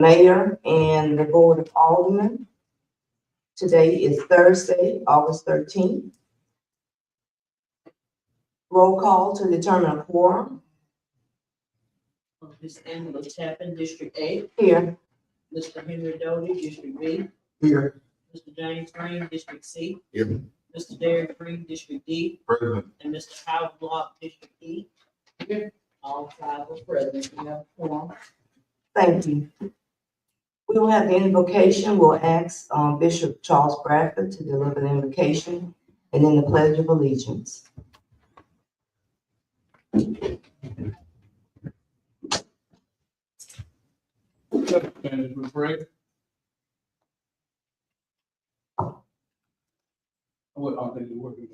Mayor and the Board of Aldermen. Today is Thursday, August 13th. Roll call to determine a quorum. Ms. Angela Chapin, District 8. Here. Mr. Henry Doty, District B. Here. Mr. James Green, District C. Here. Mr. Derek Green, District D. Present. And Mr. Howard Block, District E. Here. All five are present. We have a quorum. Thank you. We will have the invocation. We'll ask Bishop Charles Bradford to deliver the invocation and then the Pledge of Allegiance. And we pray. I think you're working.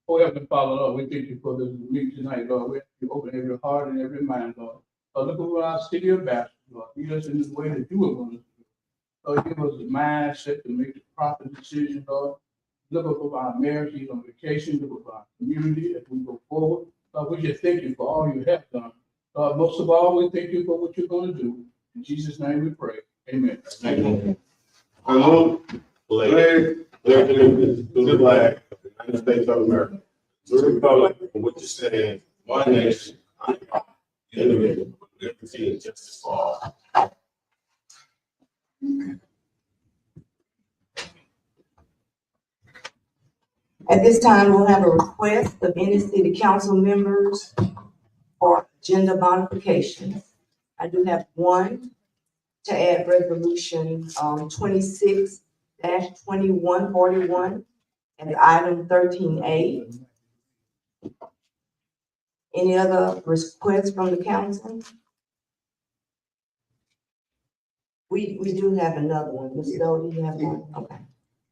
Oh, Heavenly Father, Lord, we thank you for this meeting tonight, Lord. We ask you to open every heart and every mind, Lord. Lord, look over our city of Bastrop, Lord. Lead us in the way that you are going to do. Lord, give us the mindset to make the proper decision, Lord. Look over our marriages on vacation, look over our community as we go forward. Lord, we just thank you for all you have done. Lord, most of all, we thank you for what you're going to do. In Jesus' name we pray. Amen. Amen. Salute, flag, to the flag of the United States of America, to the republic for which it stands, one nation, under God, indivisible, with liberty and justice for all. At this time, we'll have a request of any city council members for agenda modifications. I do have one to add resolution 26-2141 and item 13A. Any other requests from the council? We do have another one. Ms. Doty, you have one? Okay.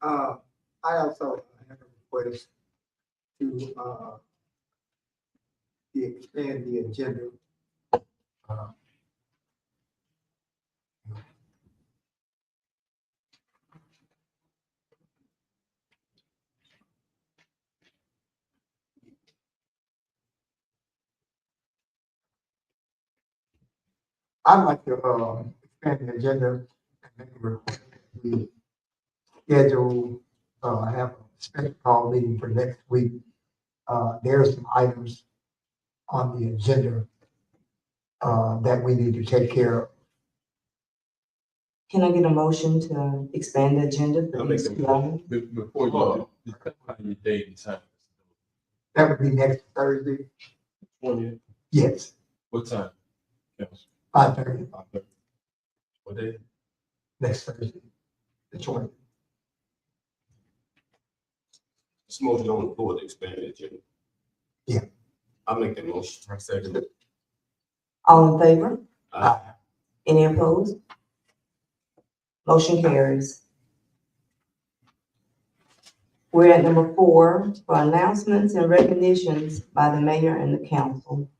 I also have a request to expand the agenda. I'd like to expand the agenda and make a request that we schedule, have a special call meeting for next week. There are some items on the agenda that we need to take care of. Can I get a motion to expand the agenda for I'll make these a two items? Before you, just clarify your date and time. That would be next Thursday. 20th, Yes, what time? Council? 5:30, 5:30. What day? next Thursday, the 20th. This motion on the floor to expand the agenda. Yeah. I'll make that motion. I second it. All in favor? Aye. Any opposed? Motion carries. We're at number 4 for announcements and recognitions by the mayor and the council.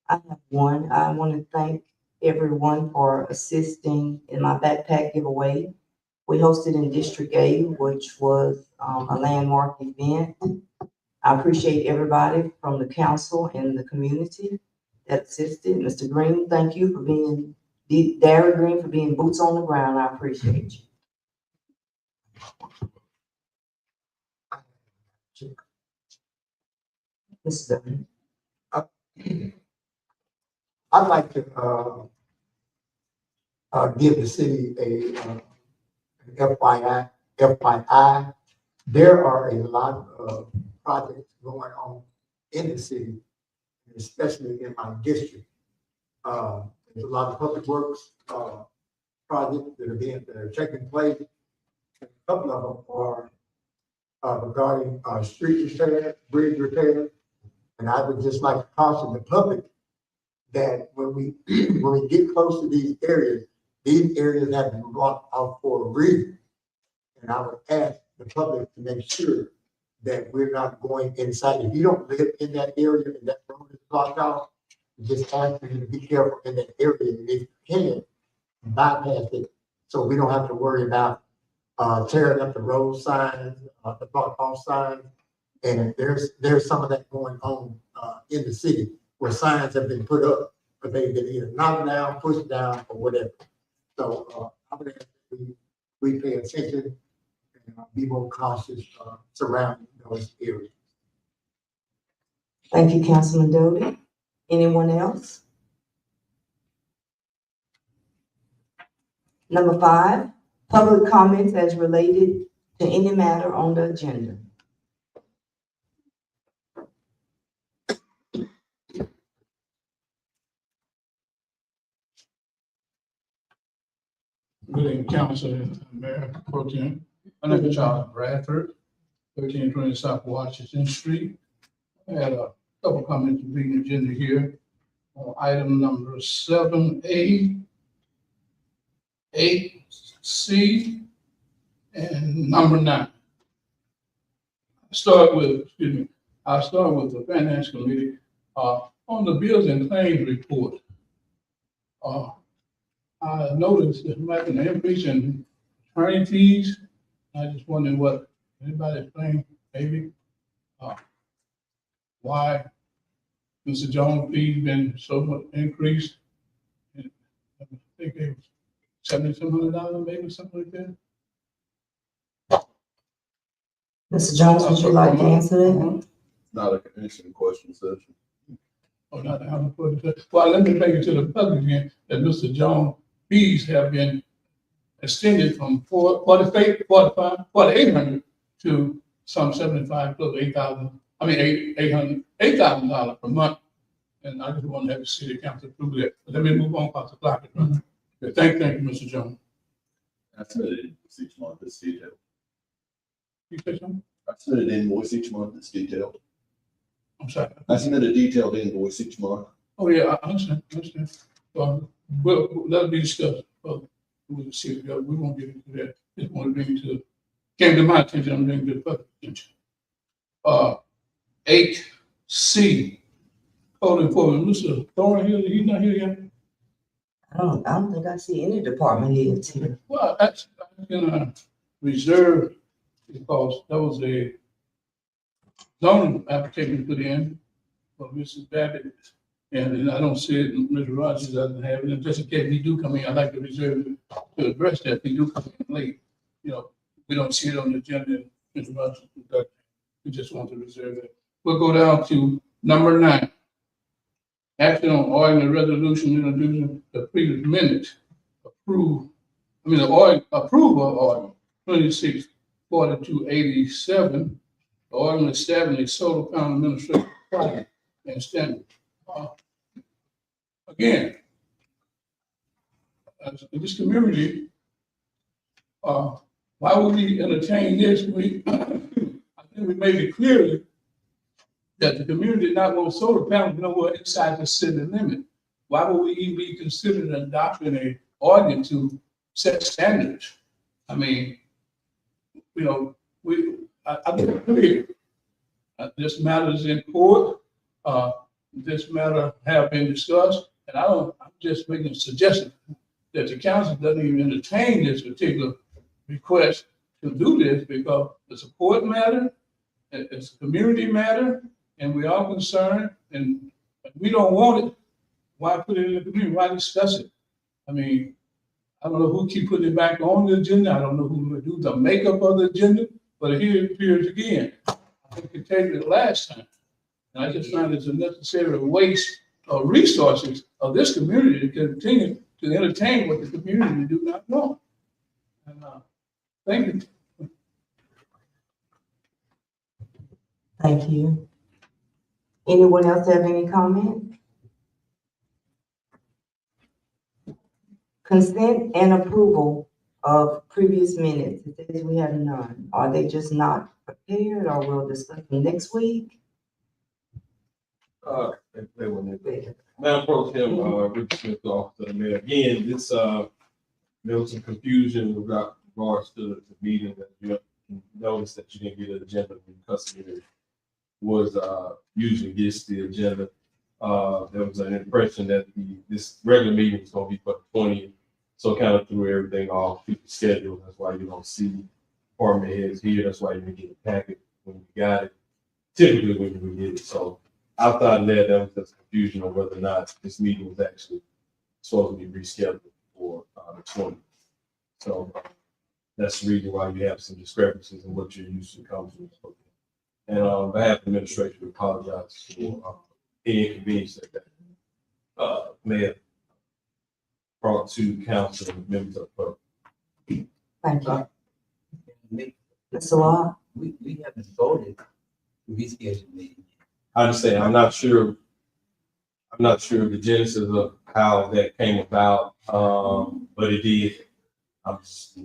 I have one. I want to thank everyone for assisting in my backpack giveaway. We hosted in District A, which was a landmark event. I appreciate everybody from the council and the community that assisted. Mr. Green, thank you for being, Darren Green for being boots on the ground. I appreciate you. Mr. Dunn. I'd like to give the city an FYI. There are a lot of projects going on in the city, especially in my district. There's a lot of public works projects that are taking place. A couple of them are regarding street repair, bridge repair. And I would just like to caution the public that when we get close to these areas have been blocked out for a reason. And I would ask the public to make sure that we're not going inside. If you don't live in that area and that road is blocked out, just ask you to be careful in that area. And if you can, bypass it so we don't have to worry about tearing up the road signs, the block off signs. And there's some of that going on in the city where signs have been put up, but they've been either knocked down, pushed down, or whatever. So, I would ask that we pay attention and be more cautious, surrounding those areas. Thank you, Councilman Doty. Anyone else? Number 5, public comments as related to any matter on the agenda. Good evening, Council and Mayor Pro Tem. My name is Charles Bradford, 1320 South Washington Street. I had a couple comments to read the agenda here. Item number 7A, 8C, and number 9. I'll start with the Finance Committee, on the bills and claims report. I noticed there might be an increase in attorney fees. I just wondering what, anybody explain, maybe, why Mr. Jones' fees been so much increased? I think it was $7,700, maybe something like that. Mr. Jones, would you like to answer that? Not a commission question session. Or not, I haven't put it. Well, let me make it to the public again, that Mr. Jones' fees have been extended from 4,800 to some 75 plus $8,000 per month. And I just want to have the city council approve that. But let me move on past the clock. Okay, thank you, Mr. Jones. I submitted invoice each month, it's detailed. You say something? I submitted invoice each month, it's detailed. I'm sorry. I submit a detailed invoice each month. Oh, yeah, I understand. Well, that'll be discussed. We'll see, we won't get into that. Just want to bring it to, came to my attention, I'm bringing it to the public attention. 8C, code enforcement, Mr. Thorne here, he's not here yet? I don't think I see any department heads here. Well, that's, I'm gonna reserve, because that was a zoning application put in for Mrs. Babbitt. And I don't see it, Mr. Rogers doesn't have it, and just in case we do come in, I'd like to reserve it to address that, if we do come in late. You know, we don't see it on the agenda, Mr. Rogers, we just want to reserve it. We'll go down to number 9. Action on ordinary resolution introducing the previous minutes, approval of order 264287, the ordinance establishing Solar Panel Administration Project and standard. Again, in this community, why would we entertain this? I think we made it clearly that the community did not want solar panels nowhere inside the city limit. Why would we even be considering adopting an ordinance to set standards? I mean, you know, I think clear. This matter is in court. This matter have been discussed, and I'm just making a suggestion that the council doesn't even entertain this particular request to do this, because it's a court matter, it's a community matter, and we're all concerned, and we don't want it. Why put it in the community? Why discuss it? I mean, I don't know who keep putting it back on the agenda. I don't know who will do the makeup of the agenda, but here it appears again. I think it came it last time. And I just find it's a necessary waste of resources of this community to continue to entertain what the community do not want. And thank you. Thank you. Anyone else have any comment? Consent and approval of previous minutes. It says we have none. Are they just not prepared, or we'll discuss them next week? They were there. Madam Pro Tem, Richard Smith, Office of the Mayor. Again, this, there was some confusion with regards to the meeting that you noticed that you didn't get an agenda when customary was, usually gets the agenda. There was an impression that this regular meeting was gonna be for the 20th. So it kind of threw everything off people's schedule. That's why you don't see department heads here. That's why you didn't get a packet when you got it. Typically when you get it. So outside of that, there was just confusion on whether or not this meeting was actually supposed to be rescheduled. for the 20th. So that's the reason why you have some discrepancies in what you're used to come to. And on behalf of the administration, we apologize for any inconvenience that may have brought to council and members of the public. Thank you. We Mr. Law? haven't voted to reschedule the meeting. I understand. I'm not sure the genesis of how that came about, but it did. I'm just,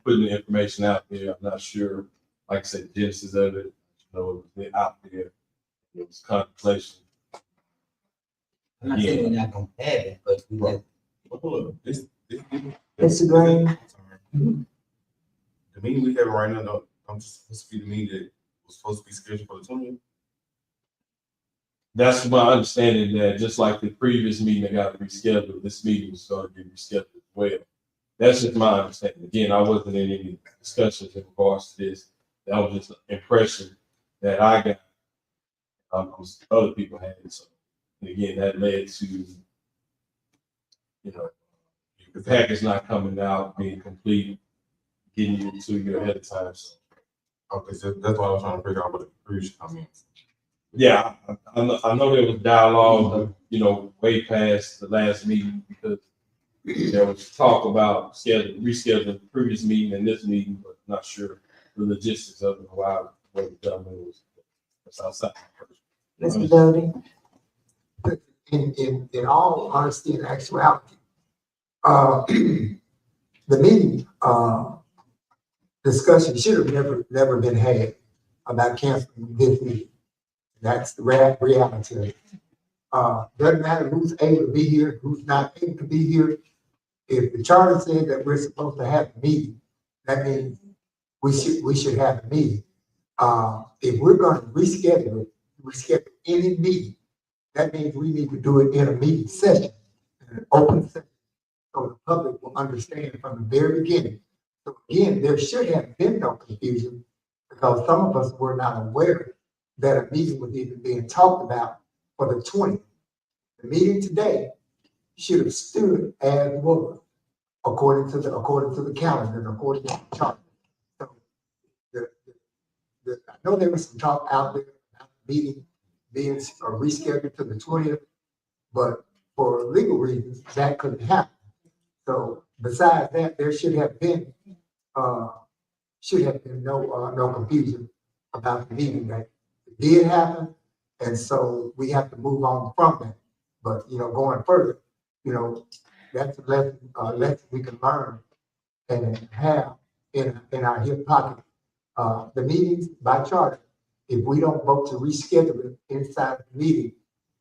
putting the information out there. I'm not sure, like I said, the genesis of it. It was out there. It was contemplation. I'm not saying we're not gonna have it, but we Right. just, Mr. Green? The meeting we have right now, though, I'm just supposed to be the meeting that was supposed to be scheduled for the 20th. That's my understanding, that just like the previous meeting that got rescheduled, this meeting was going to be rescheduled as well. That's just my understanding. Again, I wasn't in any discussions in regards to this. That was just an impression that I got. Other people had it. So, and again, that led to, the package not coming out, being complete, getting you to your ahead of time. So, Okay, so that's why I was trying to figure out what the confusion. I mean, yeah, I know there was dialogue, way past the last meeting, because there was talk about rescheduling the previous meeting and this meeting, but not sure the logistics of it, why what was done was outside. Mr. Doty? In all honesty and actuality, the meeting, discussion should have never been had about canceling this meeting. That's the reality of it. Doesn't matter who's able to be here, who's not able to be here. If the charter said that we're supposed to have a meeting, that means we should have a meeting. If we're going to reschedule any meeting, that means we need to do it in a meeting session, in an open session, so the public will understand from the very beginning. So again, there should have been no confusion, because some of us were not aware that a meeting was even being talked about for the 20th. The meeting today should have stood as was, according to the calendar and according to the chart. So I know there was some talk out there about the meeting being rescheduled to the 20th, but for legal reasons, that couldn't happen. So besides that, there should have been no confusion about the meeting that did happen. And so we have to move on from that. But, going further, that's a lesson we can learn and have in our hip pocket. The meetings by charter, if we don't vote to reschedule it inside the meeting,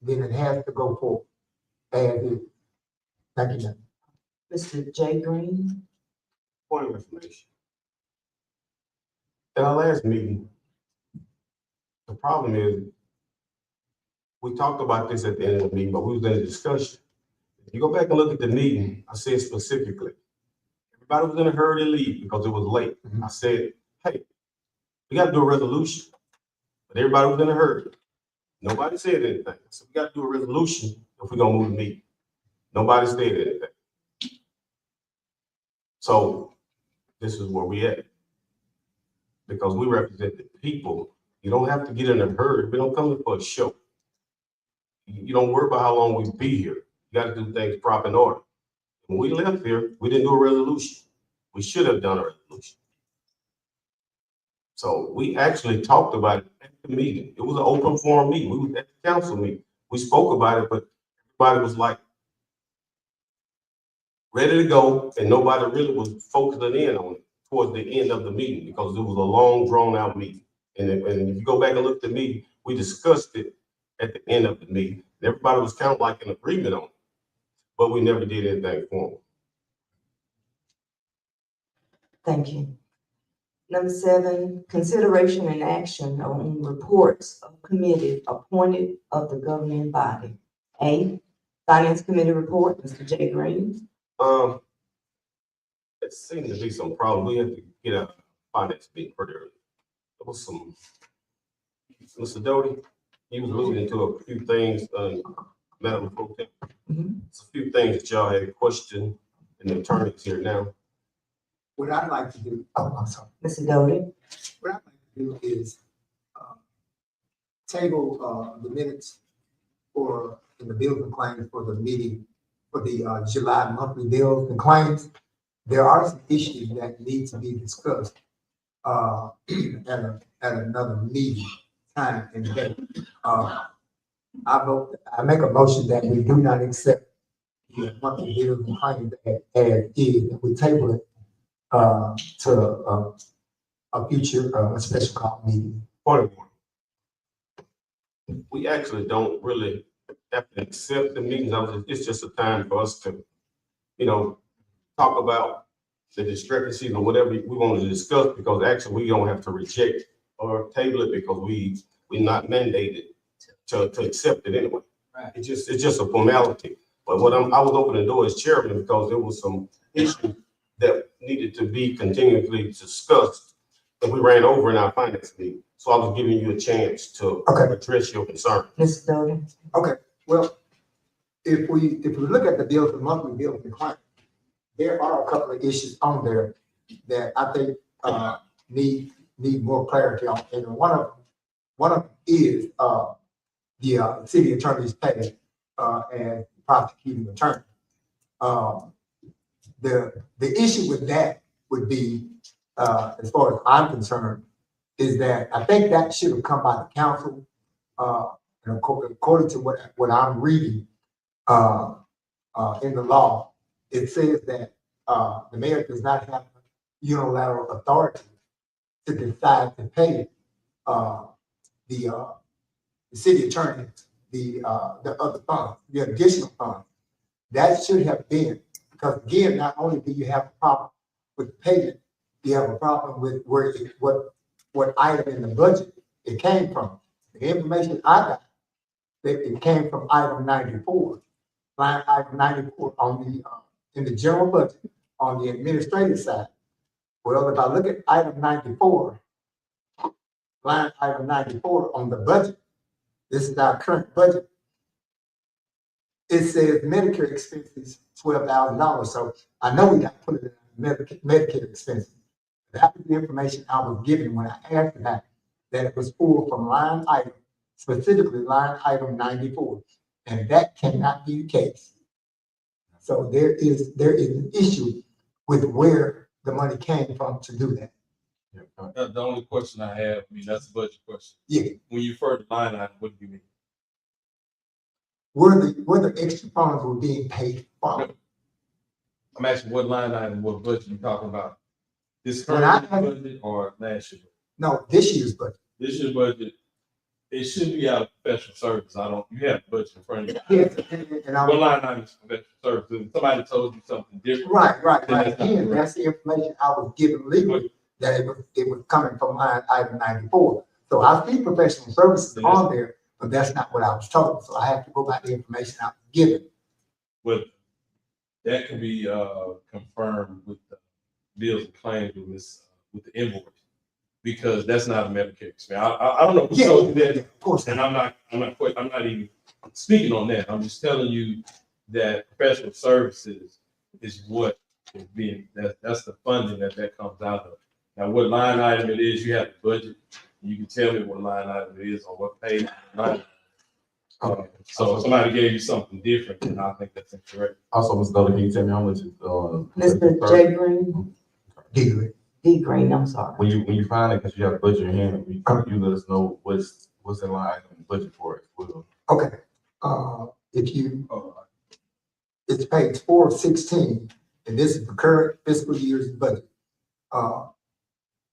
then it has to go forward. And thank you, ma'am. Mr. J. Green? Point of information. At our last meeting, the problem is, we talked about this at the end of the meeting, but we was in a discussion. If you go back and look at the meeting, I said specifically, everybody was in a hurry to leave because it was late. I said, hey, we got to do a resolution. But everybody was in a hurry. Nobody said anything. So we got to do a resolution if we're going to move the meeting. Nobody said anything. So this is where we at. Because we represent the people. You don't have to get in a hurry. We don't come in for a show. You don't worry about how long we be here. You got to do things proper in order. When we left here, we didn't do a resolution. We should have done a resolution. So we actually talked about it at the meeting. It was an open forum meeting. We was at the council meeting. We spoke about it, but everybody was like ready to go, and nobody really was focusing in on it towards the end of the meeting, because it was a long, drawn out meeting. And if you go back and look at the meeting, we discussed it at the end of the meeting. And everybody was kind of like in agreement on it, but we never did anything for them. Thank you. Number 7, consideration and action on reports of committee appointed of the governing body. A, Finance Committee report, Mr. J. Green. It seemed to be some problem. We had to get a finance meeting pretty early. There was some, Mr. Doty, he was alluding to a few things, Madam Pro Tem. Mhm. It's a few things that y'all had questioned and the attorney's here now. What I'd like to do, I'm sorry. Mr. Doty, What I'd like to do is, table, the minutes for, in the bills and claims for the meeting, for the, July monthly bills and claims. There are some issues that need to be discussed, at another meeting time and date. I make a motion that we do not accept the monthly bills and claims as is, and we table it, to, a future, special call meeting. Point of order. We actually don't really have to accept the meetings. It's just a time for us to, talk about the discrepancies or whatever we want to discuss, because actually we don't have to reject or table it because we're not mandated to accept it anyway. Right. It's just a formality. But I was opening the door as chairman because there was some issues that needed to be continually discussed that we ran over in our finance meeting. So I was giving you a chance to address your concern. Mr. Doty, Okay, well, if we look at the bills, the monthly bills and claims, there are a couple of issues on there that I think, need more clarity on. And one of them is, the city attorney's pay, and prosecuting attorney. The issue with that would be, as far as I'm concerned, is that I think that should have come by the council. And according to what I'm reading, in the law, it says that, the mayor does not have unilateral authority to decide to pay, the city attorney, the other funds, the additional funds. That should have been, because again, not only do you have a problem with the payment, you have a problem with what item in the budget it came from. The information I got, it came from item 94, line item 94 on in the general budget on the administrative side. Well, if I look at item 94, line item 94 on the budget, this is our current budget. It says Medicare expenses, $12,000. So I know we got to put it in Medicare expenses. That was the information I was given when I asked that it was pulled from line item, specifically line item 94. And that cannot be the case. So there is an issue with where the money came from to do that. The only question I have, that's a budget question. Yeah. When you refer to line item, what do you mean? Where the extra funds were being paid from. I'm asking what line item, what budget you talking about? This When current I- budget or last year? No, this year's budget. This year's budget, it should be out of professional service. You have the budget in front of you. Yes, and What line item is professional service? If somebody told you something different. right. Then that's not Again, correct. that's the information I was given legally, that it was coming from line item 94. So I see professional services Yes. on there, but that's not what I was told. So I have to go by the information I was given. But that can be confirmed with the bills and claims with the invoice, because that's not a Medicare expense. I don't know who told you that, Of course. and I'm not even speaking on that. I'm just telling you that professional services is what is being, that's the funding that comes out of. Now, what line item it is, you have the budget. You can tell me what line item it is or what page. So if somebody gave you something different, then I think that's incorrect. Also, Ms. Dudley, can you tell me how much is, Mr. J. Green, Degree. D. Green, I'm sorry. when you find it, because you have a budget in hand, you let us know what's in line item budget for it. We'll- Okay. If you, it's page 416, and this is the current fiscal year's budget.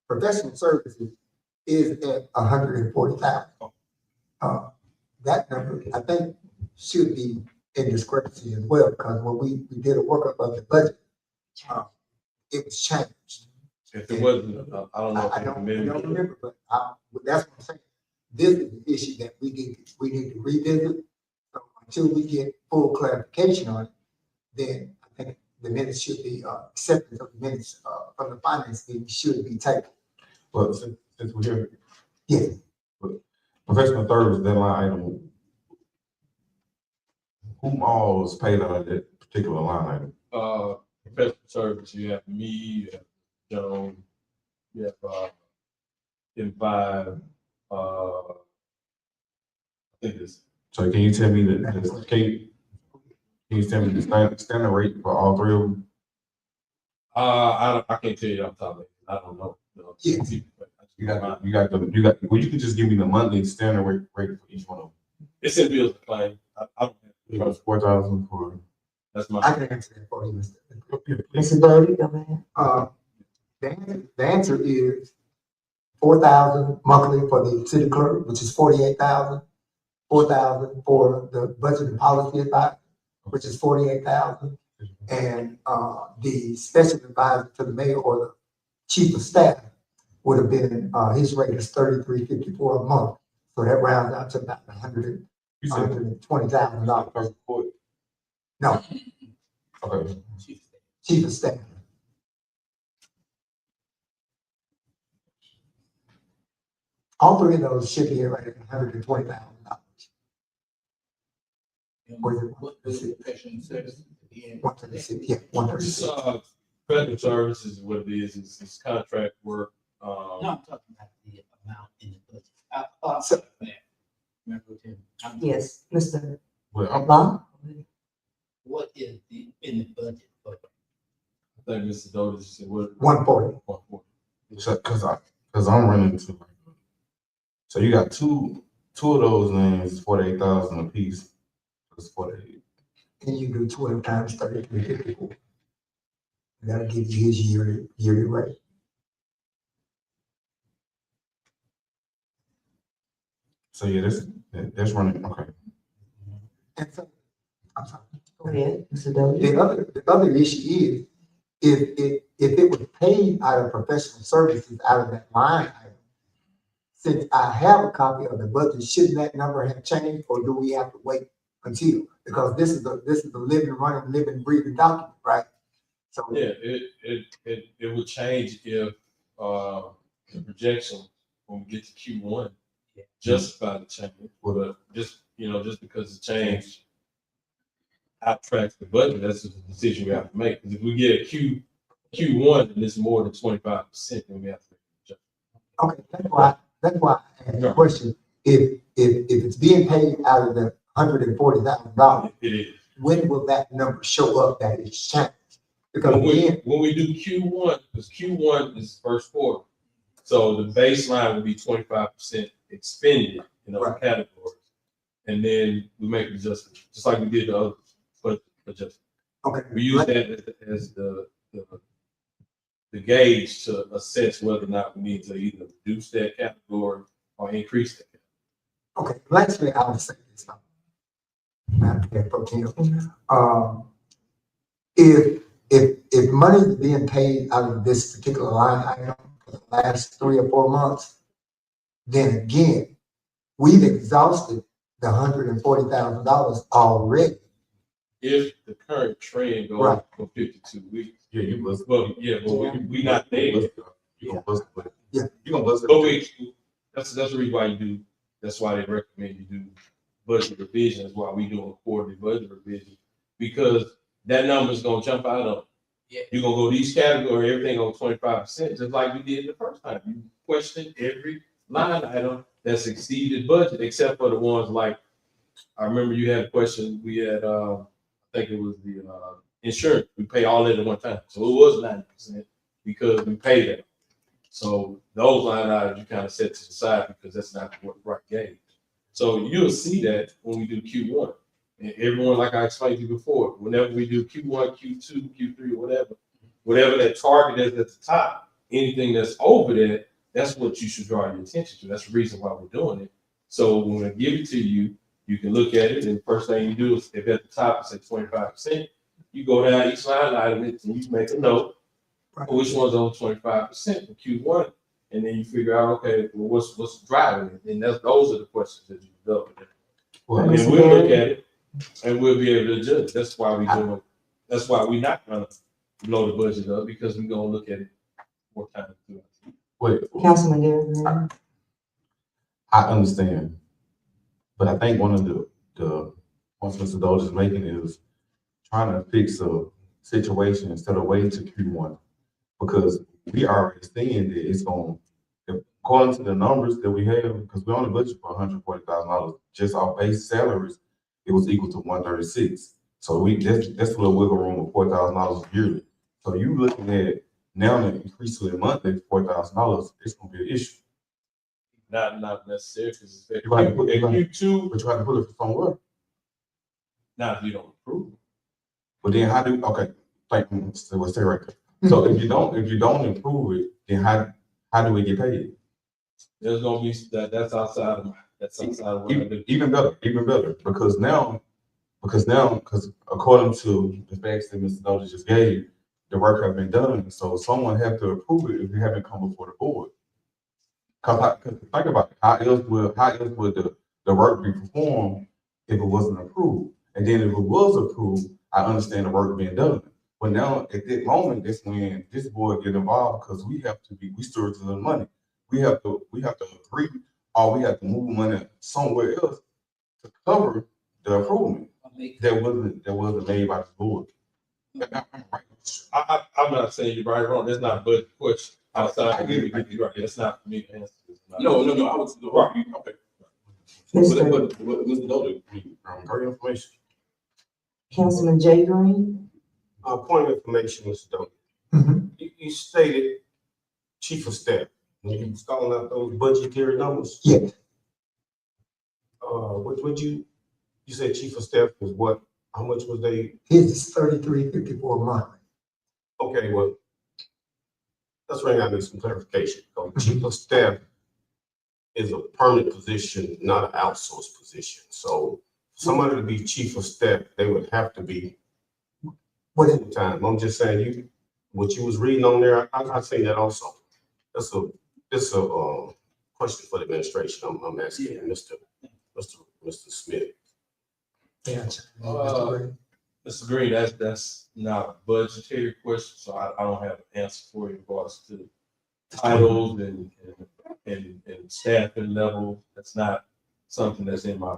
Professional services is at 140,000. That number, I think, should be in discrepancy as well, because when we did a workup of the budget, it was changed. If it wasn't, I don't know. I don't remember, but that's what I'm saying. This is the issue that we need to revisit. So until we get full clarification on it, then I think the minutes should be, acceptance of the minutes, from the finance meeting should be taken. Well, since we're here, Yes. professional service, that line item, whom all is paid out of that particular line item? professional service, you have me, you have Joan, you have, Five, I think it's, So can you tell me can you tell me the standard rate for all three of them? I can't tell you off the top of my head. I don't know. Yeah. Well, you could just give me the monthly standard rate for each one of them. It's in bills of claim. I don't It have, was 4,000 for. that's I my, can answer that for you, Mr. Mr. Doty, go ahead. The answer is 4,000 monthly for the city clerk, which is 48,000. 4,000 for the budget and policy advisor, which is 48,000. And, the special advisor to the mayor or the chief of staff would have been, his rate is 33.54 a month. So that rounds out to about You said $120,000. per quarter? No, Okay. chief of staff. All three of those should be right at $120,000. What does the professional service? 136, yeah, 136. professional services is what it is. It's contract work. No, I'm talking about the amount in the budget. So- Mayor Pro Tem, Yes, Mr. Well, Bond? what is in the budget for? I think Mr. Doty said what? 140. cause I'm running to like, so you got two of those names, 48,000 a piece. It's 48. And you do 12 times 33.54. That'll give you his yearly rate. So yeah, that's running, okay. And so, I'm sorry. Go ahead, Mr. Doty. The other issue is, if it was paid out of professional services out of that line item, since I have a copy of the budget, shouldn't that number have changed, or do we have to wait until? Because this is the living, breathing document, right? So, Yeah, it would change if, the projection when we get to Q1 justify the change, but just because it changed outtracks the budget, that's just a decision we have to make. Because if we get a Q1 and it's more than 25%, then we have to make an adjustment. okay, that's why I asked the question. If it's being paid out of the $140,000, It is. when will that number show up that it's changed? Because When we do Q1, because Q1 is first quarter, so the baseline would be 25% expended in those Right. categories. And then we make adjustments, just like we did the other, but adjustment. okay, We use that as the gauge to assess whether or not we need to either reduce that category or increase that. okay, lastly, I would say this. Madam Mayor Pro Tem. If money is being paid out of this particular line item for the last 3 or 4 months, then again, we've exhausted the $140,000 already. If the current trend goes Right. for 52 weeks, Yeah, you bust. well, yeah, but we not there. You gonna bust it. Yeah. You gonna bust it. But that's the reason why that's why they recommend you do budget revisions, why we do a quarterly budget revision, because that number's gonna jump out of. Yeah. You're gonna go these categories, everything on 25%, just like we did the first time. You question every line item that's exceeded budget, except for the ones like, I remember you had a question, we had, I think it was the, insurance, we pay all that at one time, so it was 90% because we paid it. So those line items you kind of set to the side because that's not the right gauge. So you'll see that when we do Q1. And everyone, like I explained to you before, whenever we do Q1, Q2, Q3, or whatever that target is at the top, anything that's over that, that's what you should draw your attention to. That's the reason why we're doing it. So when I give it to you, you can look at it, and the first thing you do is, if at the top it says 25%, you go down each line item and you make a note for which one's over 25% for Q1, and then you figure out, okay, well, what's driving it, and those are the questions that you develop. Well, And then we'll look at it, and we'll be able to judge. That's why that's why we're not gonna blow the budget up, because we're gonna look at it more time. wait, Councilman Derrick. I understand. But I think one of the points Mr. Doge is making is trying to fix a situation instead of waiting to Q1. Because we already seeing that it's going, according to the numbers that we have, because we only budget for $140,000 just our base salaries, it was equal to 136. So that's a little wiggle room of $4,000 yearly. So you looking at now the increase to the monthly $4,000, it's gonna be an issue. Not necessarily, because if You have to put- you two, But you have to put it somewhere. now if you don't approve. But then how do, okay, thank you, so stay right there. So if you don't improve it, then how do we get paid? There's gonna be, that's outside of what I do. Even better, because according to the facts that Mr. Doty just gave, the work have been done, so someone have to approve it if it haven't come before the board. Cause think about it, how else would the work be performed if it wasn't approved? And then if it was approved, I understand the work being done. But now at that moment, that's when this board get involved, because we stewards of the money. We have to agree, or we have to move money somewhere else to cover the improvement that wasn't made by the board. I'm not saying you're right or wrong, that's not a budget question. Outside, that's not for me to answer. No, I was, right, okay. Mr. But Mr. Doty, Great information. Councilman Jay Green, Point of information, Mr. Doty. Mhm. You stated chief of staff, when you was calling out those budgetary numbers. Yes. What you said chief of staff was what, how much was they? His is 33.54 a month. Okay, well, that's where I need some clarification. Chief of staff is a permanent position, not an outsourced position. So somebody to be chief of staff, they would have to be What is, full time. I'm just saying, what you was reading on there, I say that also. That's a question for the administration. I'm asking Mr. Smith. yeah, Mr. Green, that's not a budgetary question, so I don't have an answer for you in regards to titles and staffing level. That's not something that's in my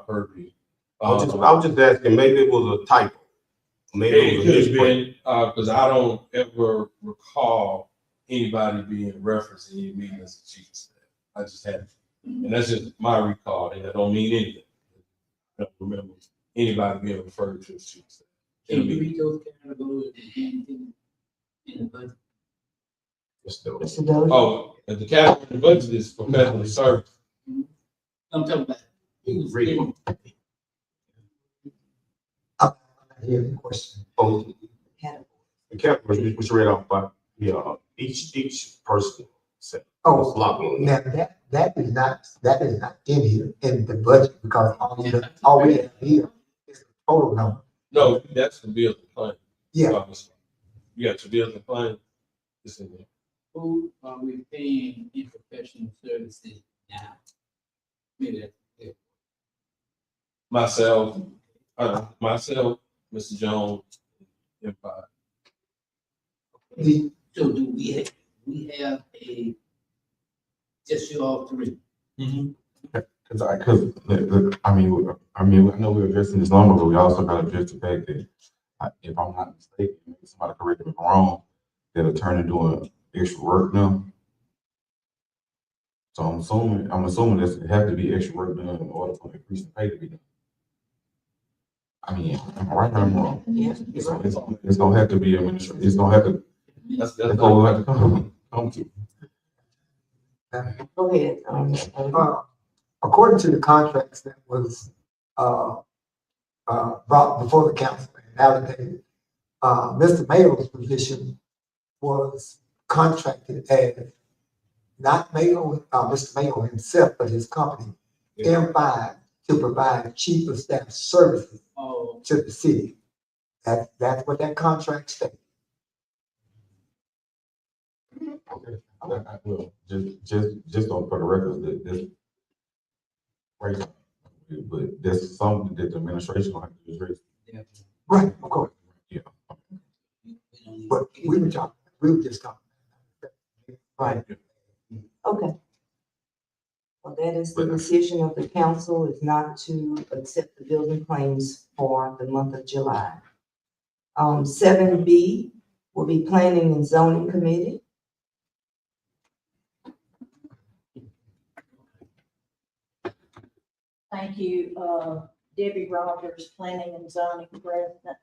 purview. I was just asking, maybe it was a typo. Maybe It it was could a have misprint. been, because I don't ever recall anybody being referenced in any meeting as a chief of staff. I just haven't. And that's just my recall, and that don't mean anything. I don't remember anybody being referred to as chief of staff. can you read those categories in the budget? Mr. Doty. Oh, and the category in the budget is professional service. I'm talking about. Who's Read it. here's the question. Oh, Category. the category, which read off by, each person said. Oh, Block on it. now that is not in here in the budget, because all we have here is the total number. No, that's the bills and claims. Yeah, You got your bills and claims. It's in there. Who are we paying in professional services now? Maybe that's it. Myself, Mr. Jones, Empire. So do we have a, just you all three? Cause I mean, I know we're addressing this number, but we also gotta address the fact that, if I'm not mistaken, maybe somebody correct me if I'm wrong, that attorney doing extra work now. So I'm assuming that it have to be extra work done in order for the increase in pay to be done. I mean, am I right or am I wrong? Yes, It's, you're right. it's gonna have to be administrative, it's gonna have to, That's that's what we'll have to come to. Go ahead. according to the contracts that was, brought before the council and validated, Mr. Mayo's position was contracted as not Mayo, Mr. Mayo himself, but his company, M5, to provide chief of staff services Oh, to the city. That's what that contract states. Okay. Well, just on for the record, that this. Right. But that's something that the administration will have to address. yeah. Right, of course, Yeah. We don't need- but we were just talking. Right. Okay. Well, that is the decision of the council, is not to accept the bills and claims for the month of July. 7B will be Planning and Zoning Committee. Thank you, Debbie Rogers, Planning and Zoning President.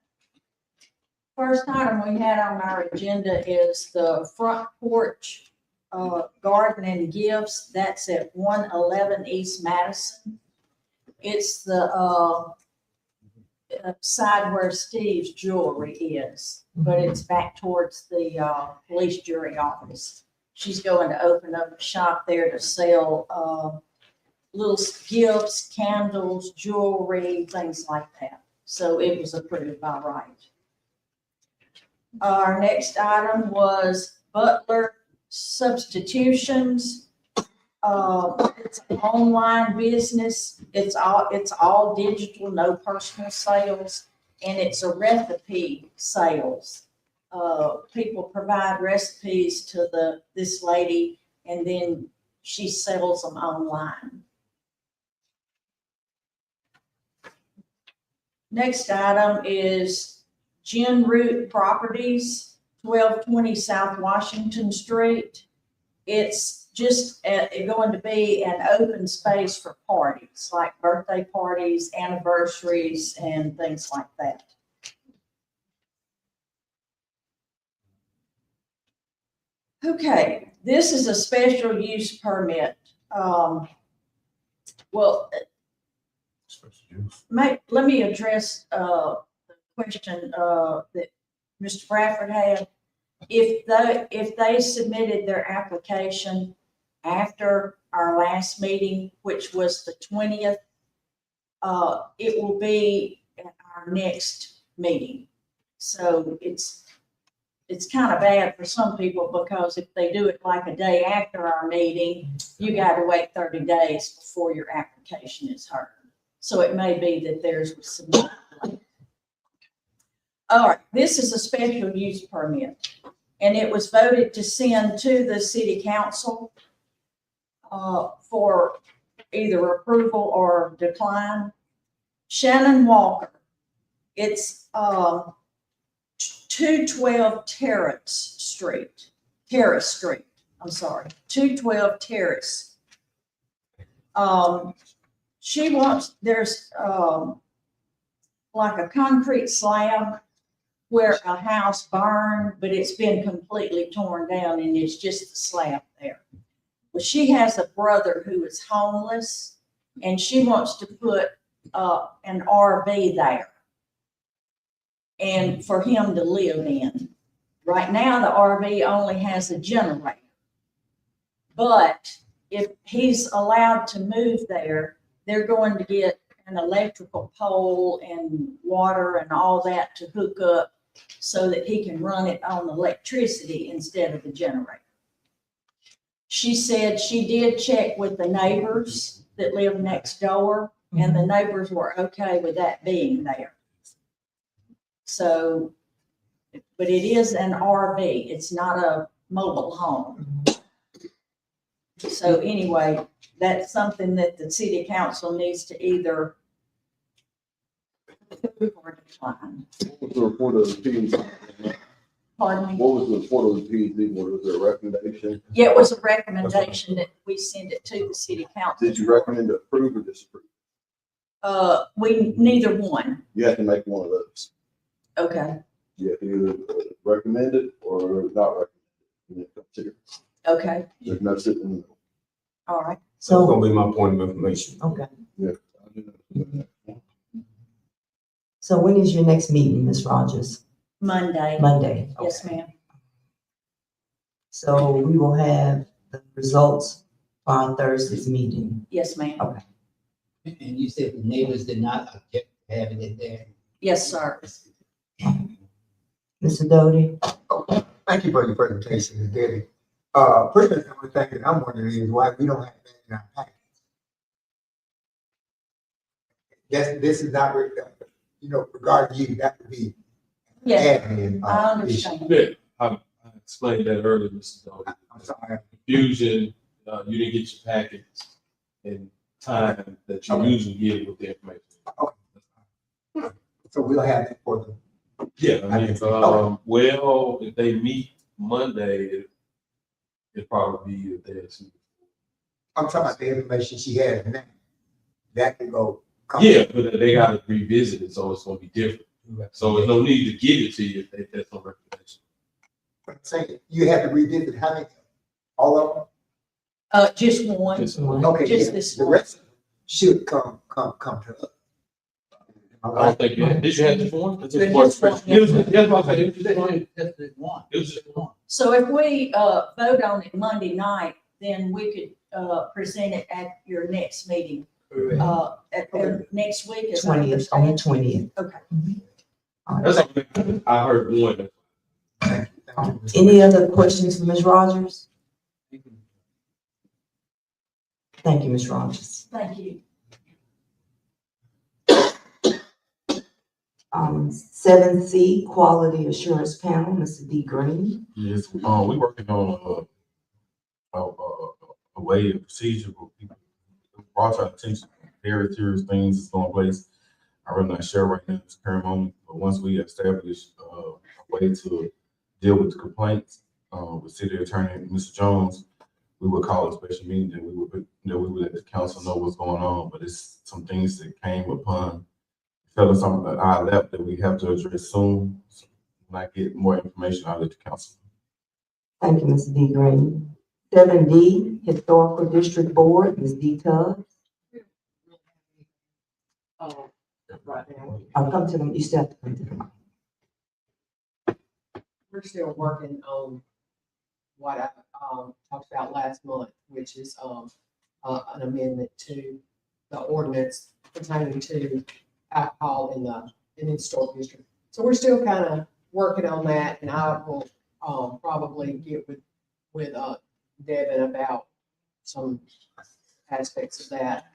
First item we had on our agenda is the front porch garden and gifts. That's at 111 East Madison. It's the side where Steve's Jewelry is, but it's back towards the police jury office. She's going to open up a shop there to sell little gifts, candles, jewelry, things like that. So it was approved by right. Our next item was Butler Substitutions. It's an online business. It's all digital, no personal sales, and it's a recipe sales. People provide recipes to this lady, and then she sells them online. Next item is Gin Root Properties, 1220 South Washington Street. It's just going to be an open space for parties, like birthday parties, anniversaries, and things like that. Okay, this is a special use permit. Let me address the question that Mr. Bradford had. If they submitted their application after our last meeting, which was the 20th, it will be at our next meeting. So it's kind of bad for some people, because if they do it like a day after our meeting, you got to wait 30 days before your application is heard. So it may be that theirs was submitted late. All right, this is a special use permit, and it was voted to send to the city council for either approval or decline. Shannon Walker, it's 212 Terrace Street, 212 Terrace. She wants, there's like a concrete slab where a house burned, but it's been completely torn down and it's just the slab there. Well, she has a brother who is homeless, and she wants to put an RV there and for him to live in. Right now, the RV only has a generator, but if he's allowed to move there, they're going to get an electrical pole and water and all that to hook up so that he can run it on electricity instead of the generator. She said she did check with the neighbors that live next door, and the neighbors were okay with that being there. So, but it is an RV. It's not a mobile home. So anyway, that's something that the city council needs to either approve or decline. What was the report of the P&Z? Pardon me? What was the report of the P&Z? Was there a recommendation? Yeah, it was a recommendation that we send it to the city council. Did you recommend to approve or disapprove? We, neither one. You have to make one of those. Okay, You have to either recommend it or not recommend it. And it comes here. okay, There's no sitting in the middle. all right. That's So, gonna be my point of information. okay. Yeah. I do know. So when is your next meeting, Ms. Rogers? Monday. Monday? Yes, Okay. ma'am. So we will have the results on Thursday's meeting. Yes, ma'am. And you said the neighbors did not object to having it there. Yes, sir. Mr. Doty? Thank you for your presentation, Debbie. Pretty much the only thing that I'm wondering is why we don't have that in our packets. This is not, regarding you, that would be. Yes, admin, I issue. understand. Yeah, I explained that earlier, Mr. Doty. I'm sorry. Confusion, you didn't get your packets in time that you Okay. usually get with the information. So we'll have that for the Yeah, I mean, well, if they meet Monday, it'd probably be a day or two. I'm talking about the information she has now. That can go. Yeah, but they gotta revisit it, so it's gonna be different. So there's no need to give it to you if that's no recommendation. I'm saying, you have to revisit how many, all of Just one, Just them? Okay, just yeah. this The one. rest should come to us. I don't think you had, did you have just one? It's just Just one one. special. It was just, that's what I said, it was just one. That's the one. It was just one. So if we, vote on it Monday night, then we could, present it at your next meeting, or next week, is that what you're 20th, on the saying? 20th. Okay. That's all. I heard one. Thank you. Any other questions for Ms. Rogers? Thank you, Ms. Rogers. Thank you. 7C, Quality Assurance Panel, Mr. D. Green. Yes, we working on a way of procedure for people. Brought our attention, very serious things that's going place. I'm really not sure right now at the current moment, but once we establish a way to deal with the complaints with City Attorney Mr. Jones, we would call a special meeting and we would let the council know what's going on. But it's some things that came upon, fell in some of our lap that we have to address soon. So when I get more information, I'll let the council. Thank you, Mr. D. Green. 7D, Historical District Board, Ms. D. Tubbs. Right now, I'll come to them, you still have to come to them. we're still working on what I, talked about last month, which is, an amendment to the ordinance pertaining to alcohol in the historic district. So we're still kind of working on that, and I will, probably get with Devin about some aspects of that.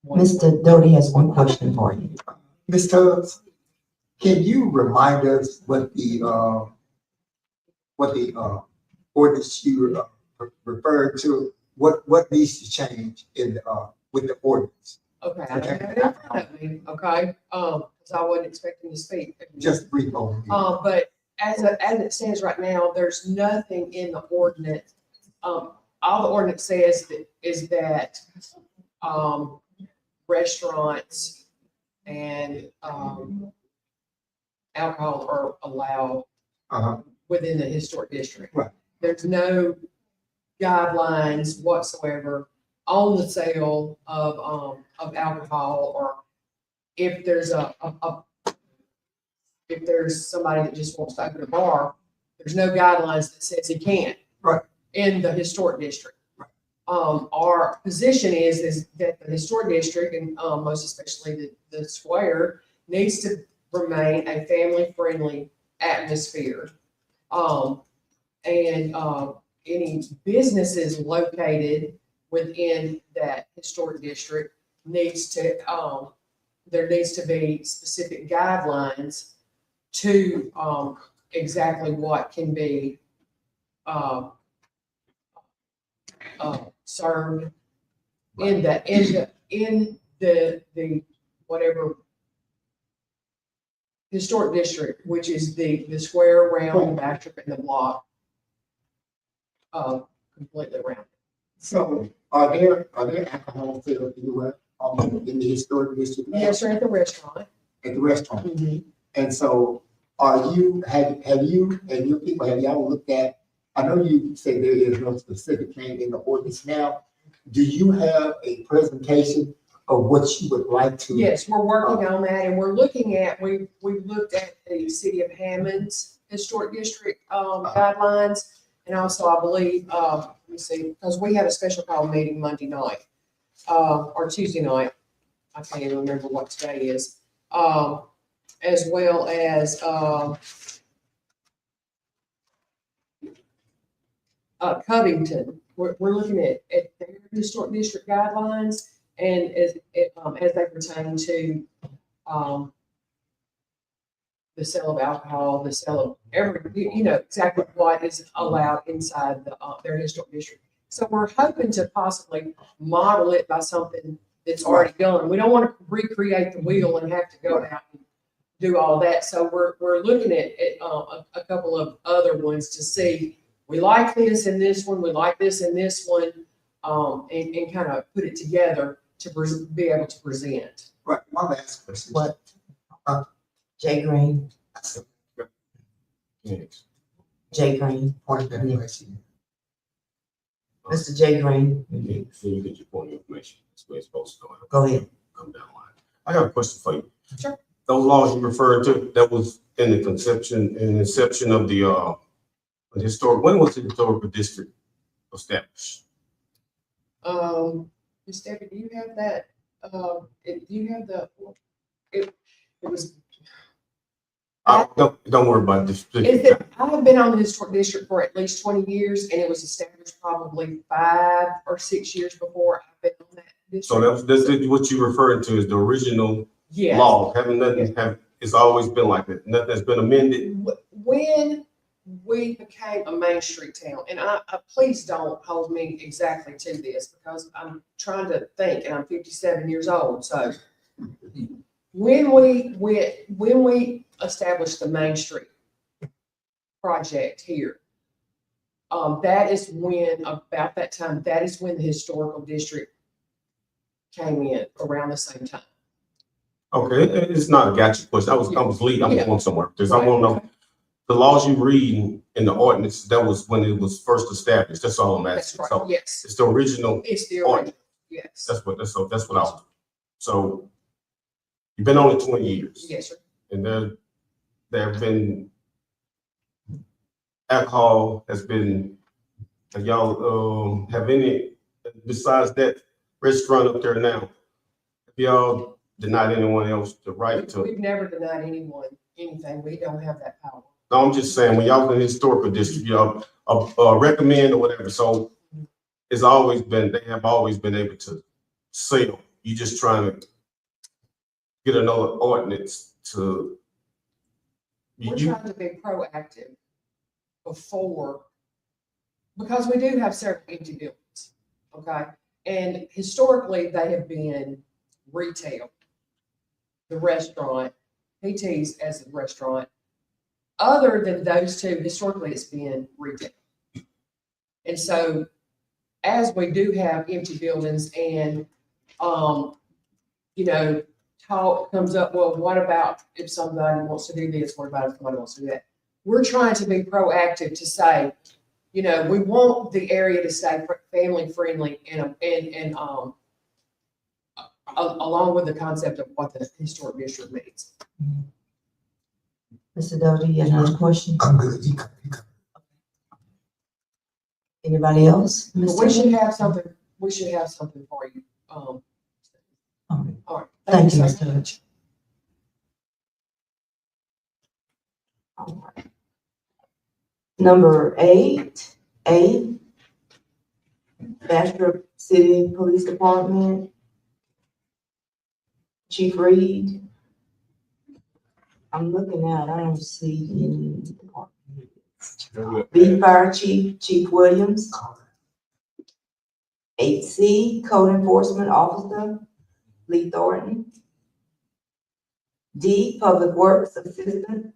Mr. Doty has one question for you. Ms. Tubbs, can you remind us what the ordinance you referred to, what needs to change in, with the ordinance? Okay, I have it in front of me, okay, because I wasn't expecting to speak. Just a brief overview. But as it stands right now, there's nothing in the ordinance. All the ordinance says is that, restaurants and, alcohol are allowed within the historic district. Right. There's no guidelines whatsoever on the sale of alcohol, or if there's if there's somebody that just wants to open a bar, there's no guidelines that says he can't. Right. In the historic district. Right. Our position is that the historic district, and most especially the square, needs to remain a family-friendly atmosphere. And any businesses located within that historic district needs to, there needs to be specific guidelines to exactly what can be served in the whatever historic district, which is the square around the Bastrop and the block, completely around. So are there alcohol sales anywhere in the historic district? Yes, sir, at the restaurant. At the restaurant. Mhm. And so have you and your people, have y'all looked at, I know you say there is no specific thing in the ordinance now. Do you have a presentation of what you would like to? Yes, we're working on that, and we're looking at, we've looked at the city of Hammond's historic district, guidelines. And also, I believe, let me see, because we had a special call meeting Monday night, or Tuesday night. I can't even remember what today is. As well as, Covington. We're looking at their historic district guidelines, and as they pertain to, the sale of alcohol, the sale of exactly what is allowed inside their historic district. So we're hoping to possibly model it by something that's already done. We don't want to recreate the wheel and have to go out and do all that. So we're looking at, a couple of other ones to see, we like this in this one, we like this in this one, and kind of put it together to be able to present. Right, my last question. What? Jay Green, Yes. Jay Green, Point of information. Mr. Jay Green, So you get your point of information. That's where it's supposed to go. go ahead. Come down the line. I got a question for you. Sure. Those laws you referred to, that was in the inception of the historic, when was the historical district established? Ms. Debbie, do you have that, do you have it was, Don't worry about this. I have been on the historic district for at least 20 years, and it was established probably 5 or 6 years before I've been on that So district. that's what you referred to as the original Yes. law, having nothing, it's always been like that. Nothing has been amended. When we became a Main Street town, and I please don't hold me exactly to this because I'm trying to think, and I'm 57 years old. So when we established the Main Street project here, that is when, about that time, that is when the historical district came in around the same time. Okay, it's not a gotcha question. I was leading, I'm going somewhere, because I want to know, the laws you read in the ordinance, that was when it was first established. That's all I'm That's asking. right, So yes, it's the original, it's the original, yes, that's what I was. So you've been on it 20 years. yes, sir. And there have been alcohol has been, y'all have any, besides that restaurant up there now, have y'all denied anyone else the right to? We've never denied anyone anything. We don't have that power. No, I'm just saying, when y'all in the historical district, y'all recommend or whatever, so it's always been, they have always been able to sell. You just trying to get another ordinance to. We're trying to be proactive before, because we do have several empty buildings, okay? And historically, they have been retail, the restaurant, PT's as a restaurant. Other than those two, historically, it's been retail. And so as we do have empty buildings and, talk comes up, well, what about if somebody wants to do this? What about if somebody wants to do that? We're trying to be proactive to say, we want the area to stay family friendly and along with the concept of what the historic district means. Mr. Doty, you have another question? I'm good. You come. Anybody else? But we should have something for you. All right. Thank you, so Mr. much. All right. Number 8A, Bastrop City Police Department, Chief Reed. I'm looking out, I don't see any department. B Fire Chief Williams. 8C, Code Enforcement Officer, Lee Thornton. D, Public Works Assistant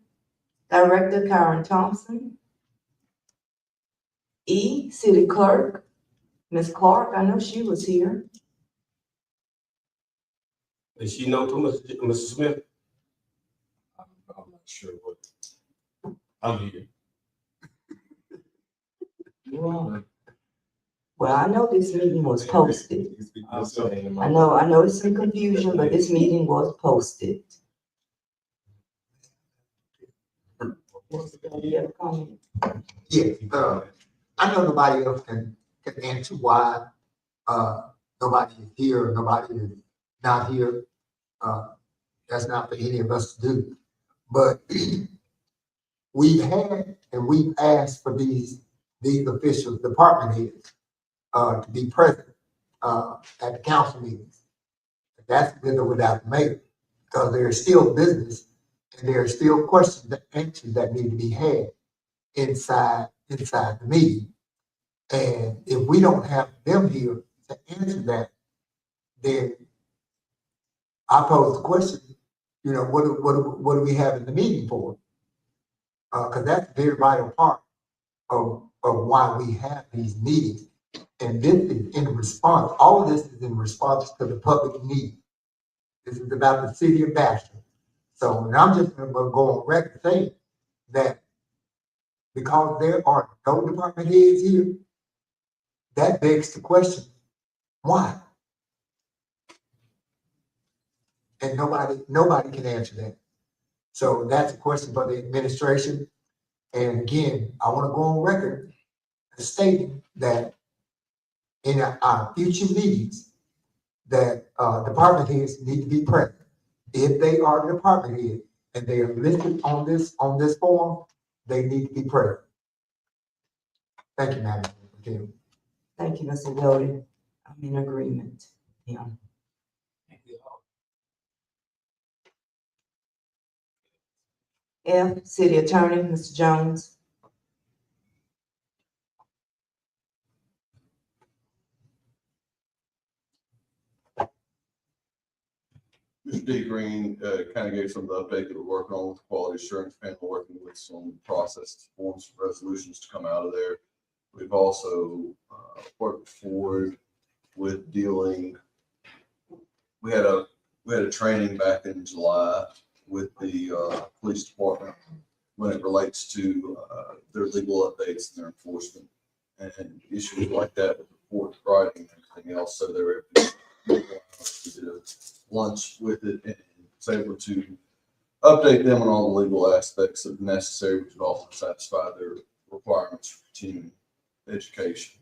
Director, Karen Thompson. E, City Clerk, Ms. Clark, I know she was here. Does she know too, Mr. Smith? I'm not sure what. I'm here. Well, I know this meeting was posted. I know there's some confusion, but this meeting was posted. You have a comment? Yes, I know nobody else can answer why, nobody is here, or nobody is not here. That's not for any of us to do. But we've had and we've asked for these officials, department heads, to be present, at the council meetings. That's with or without the mayor, because there is still business and there are still questions and answers that need to be had inside the meeting. And if we don't have them here to answer that, then I pose the question, you know, what do we have in the meeting for? Cause that's a very vital part of why we have these meetings. And this is in response, all of this is in response to the public need. This is about the city of Bastrop. So, and I'm just gonna go on record saying that because there are no department heads here, that begs the question, why? And nobody can answer that. So that's a question for the administration. And again, I want to go on record as stating that in our future meetings, that department heads need to be present. If they are the department head and they are listed on this form, they need to be present. Thank you, Madam Chair. Thank you, Mr. Doty. I'm in agreement. Yeah. Thank you all. F, City Attorney, Mr. Jones. Mr. D. Green, kind of gave some of the update that we're working on with the quality assurance panel, working with some process forms, resolutions to come out of there. We've also worked forward with dealing. We had a training back in July with the police department when it relates to their legal updates and their enforcement and issues like that with report writing and everything else. So they were able to, we did a lunch with it and was able to update them on all the legal aspects of necessary, which would also satisfy their requirements for continuing education.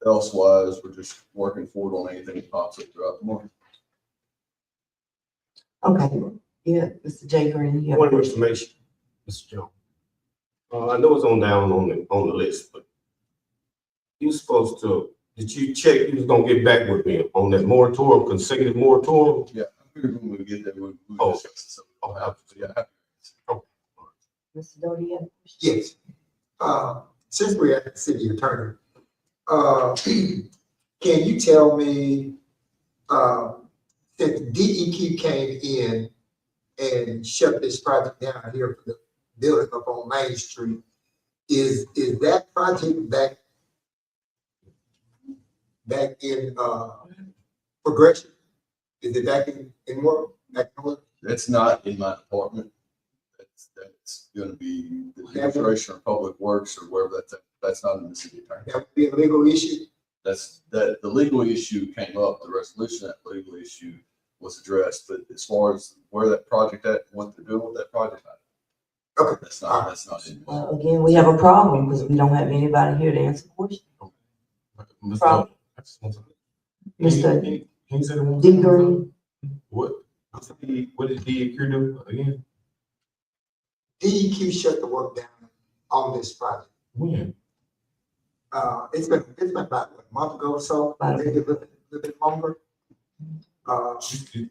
Elsewise, we're just working forward on anything that pops up throughout the morning. Okay, yeah, Mr. J. Green. you have a Point of question. information, Mr. Jones. I know it's on down on the list, but you supposed to, did you check, you was gonna get back with me on that moratorium, consecutive moratorium? Yeah, I figured when we get there, we Oh. discuss it. So, yeah. Mr. Doty, you have a question? Yes. Since we're at the city attorney, can you tell me, since DEQ came in and shut this project down here for the building up on Main Street, is that project back in progression? Is it back in work? Back in work? That's not in my department. That's going to be the Administration of Public Works or wherever that's not in the city attorney. That would be a legal issue? The legal issue came up, the resolution of that legal issue was addressed, but as far as where that project at, what they're doing with that project, Okay. that's not in. Well, again, we have a problem because we don't have anybody here to answer questions. Mr. Problem. I just want to- Mr. Can you say the one? D. Green, What did DEQ do again? DEQ shut the work down on this project. When? It's been about a month ago or so, maybe a little bit longer. You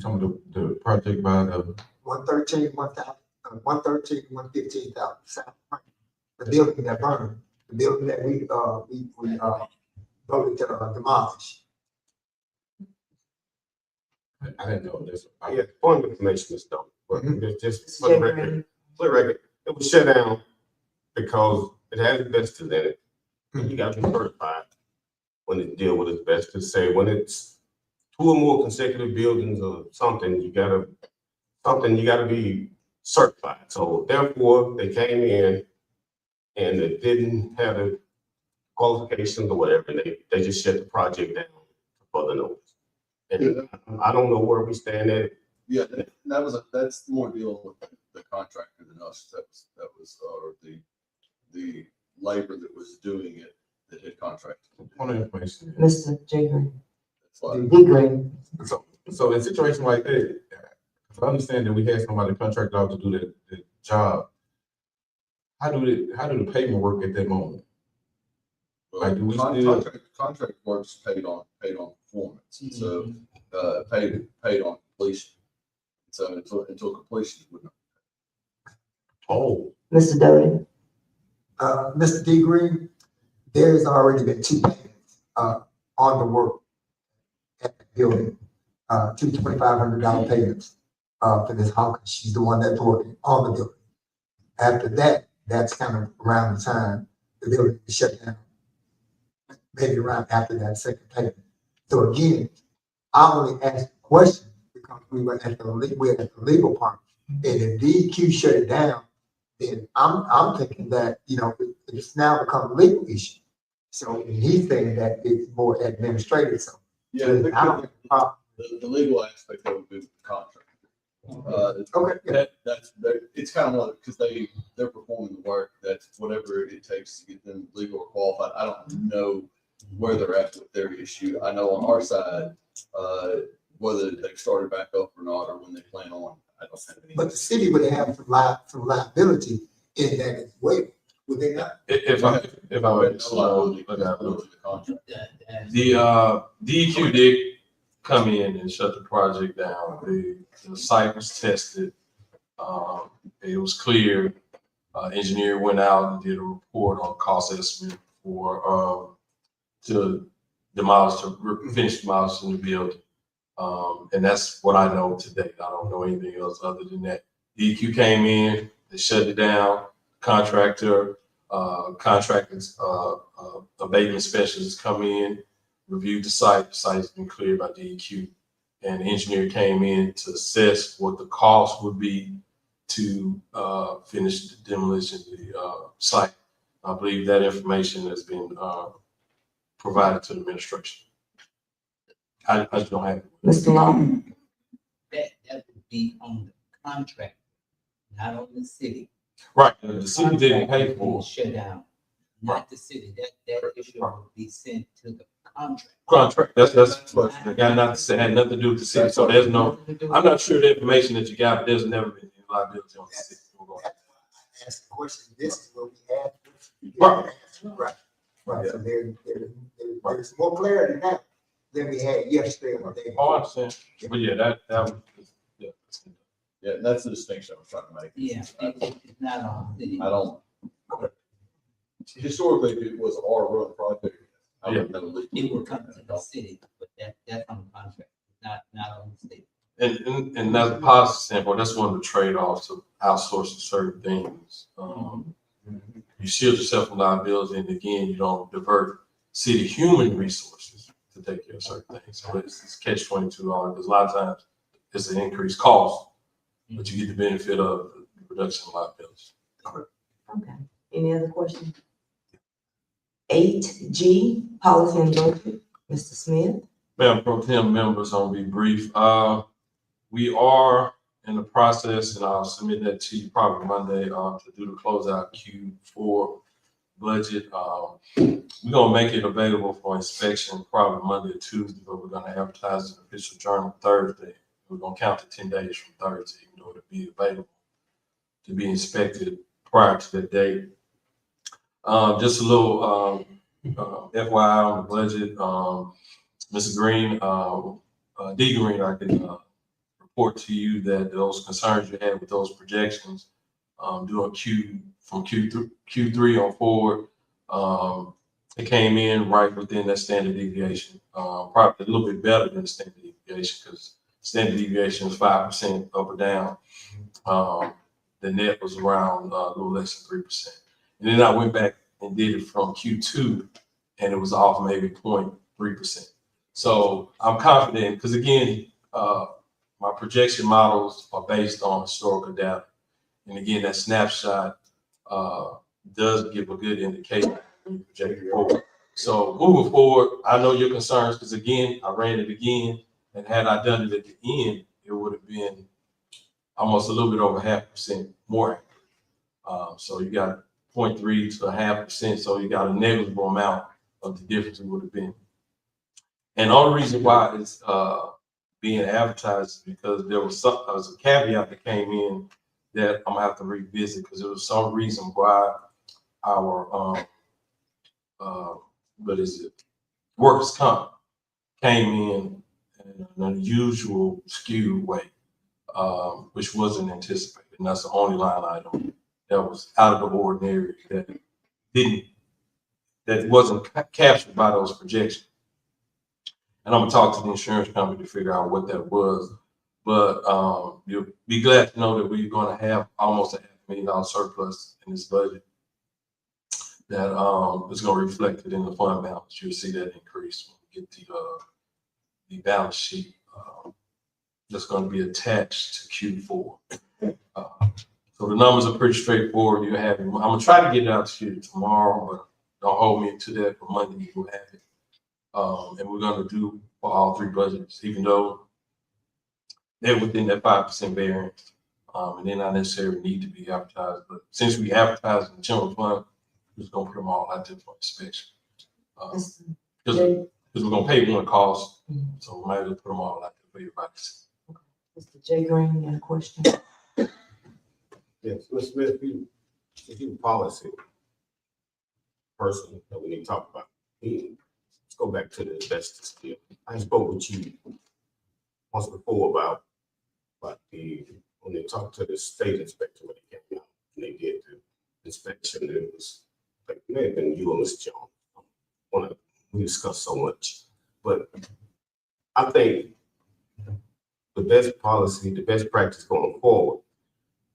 talking about the project by the, 113, 115,000 South Frank. The building that burned, the building that we voted to demolish. I didn't know this. Yeah, point of information, Mr. Stone, but just for J. the record, it was shut down because it has asbestos in it. And you got to be certified when it deal with asbestos. Say when it's 2 or more consecutive buildings or something, you gotta be certified. So therefore, they came in and they didn't have the qualifications or whatever, and they just shut the project down for the notice. And I don't know where we stand at. Yeah, that's more dealing with the contractor than us. That was the labor that was doing it that had contracted. Point of information. Mr. J. Green, That's why. D. Green. So in a situation like that, I understand that we had somebody contracted out to do the job. How do the payment work at that moment? Like, do we still- Contract works paid on performance, and so paid on completion. So until completion, we don't. Oh, Mr. Doty, Mr. D. Green, there's already been 2 payments on the work at the building. two $2,500 payments, for this Hawkins. She's the one that's working on the building. After that, that's kind of around the time the building is shut down. Maybe around after that second payment. So again, I only asked the question because we were at the legal part. And if DEQ shut it down, then I'm thinking that, you know, it's now become a legal issue. So he's saying that it's more administrative, so. Yeah, I don't think the problem. the legal aspect of it is the contract. Okay, yeah. It's kind of like, because they're performing the work, that's whatever it takes to get them legal or qualified. I don't know where they're at with their issue. I know on our side, whether they've started back up or not, or when they plan on, I don't have any. But the city would have some liability in that as well, would they not? If I may, the DEQ did come in and shut the project down. The site was tested. It was clear. Engineer went out and did a report on cost estimate for to finish demolishing the building. And that's what I know today. I don't know anything else other than that. DEQ came in, they shut it down. Contractors, abatement specialists come in, reviewed the site. The site has been cleared by DEQ. And the engineer came in to assess what the cost would be to finish the demolition of the site. I believe that information has been provided to the administration. I just don't have it. Mr. Law? That would be on the contract, not on the city. Right, the city didn't pay for it. Shut down, not the city. That issue would be sent to the contract. Contract, that's what, it got nothing, had nothing to do with the city, so there's no, I'm not sure the information that you got, but there's never been any liability on the city. Ask the question, this is what we had. Right. Right, so there's more clarity now than we had yesterday or the day Oh, I before. understand, but yeah, that was, yeah. Yeah, that's the distinction I was trying to make. Yeah, it's not on the city. I don't. Historically, if it was our run project, I would never leave. It would come to the city, but that's on the contract, not on the city. And that's a positive standpoint, that's one of the trade-offs of outsourcing certain things. You shield yourself from liability, and again, you don't divert city human resources to take care of certain things. So it's catch-22, because a lot of times it's an increased cost, but you get the benefit of the reduction of liabilities. Okay, any other questions? 8G, policy and budget, Mr. Smith. Madam Pro Tem, members, I'll be brief. We are in the process, and I'll submit that to you probably Monday, to do the closeout Q4 budget. We're gonna make it available for inspection probably Monday or Tuesday, but we're gonna advertise in the official journal Thursday. We're gonna count the 10 days from Thursday, in order to be available to be inspected prior to that date. Just a little FYI on the budget. Mr. Green, D. Green, I can report to you that those concerns you had with those projections doing from Q3 on forward, it came in right within that standard deviation. Probably a little bit better than the standard deviation, because standard deviation is 5% up or down. The net was around a little less than 3%. And then I went back and did it from Q2, and it was off maybe 0.3%. So I'm confident, because again, my projection models are based on historical data. And again, that snapshot does give a good indication when you project forward. So moving forward, I know your concerns, because again, I ran it again, and had I done it at the end, it would have been almost a little bit over 0.5% more accurate. So you got 0.3 to 0.5%, so you got a negligible amount of the difference it would have been. And all the reason why it's being advertised is because there was a caveat that came in that I'm gonna have to revisit, because there was some reason why our workers' comp came in an unusual skewed way, which wasn't anticipated. And that's the only line item that was out of the ordinary that wasn't captured by those projections. And I'm gonna talk to the insurance company to figure out what that was. But, you'll be glad to know that we're gonna have almost $500,000 surplus in this budget. That, is gonna reflect it in the fund balance. You'll see that increase when we get the balance sheet, that's gonna be attached to Q4. So the numbers are pretty straightforward. You have, I'm gonna try to get it out to you tomorrow, but don't hold me to that. For Monday, you will have it. And we're gonna do for all three budgets, even though they're within that 5% variance. And they're not necessarily need to be advertised, but since we advertise in the general fund, we're just gonna put them all out there for inspection. Because we're gonna pay one cost, so we might as well put them all out there for everybody to see. Mr. J. Green, you got a question? Yes, Mr. Smith, if you policy person that we need to talk about, let's go back to the asbestos deal. I spoke with you once before about when they talked to the state inspector when they came out and they did the inspection, it was like, it may have been you and Mr. Jones. We discussed so much, but I think the best policy, the best practice going forward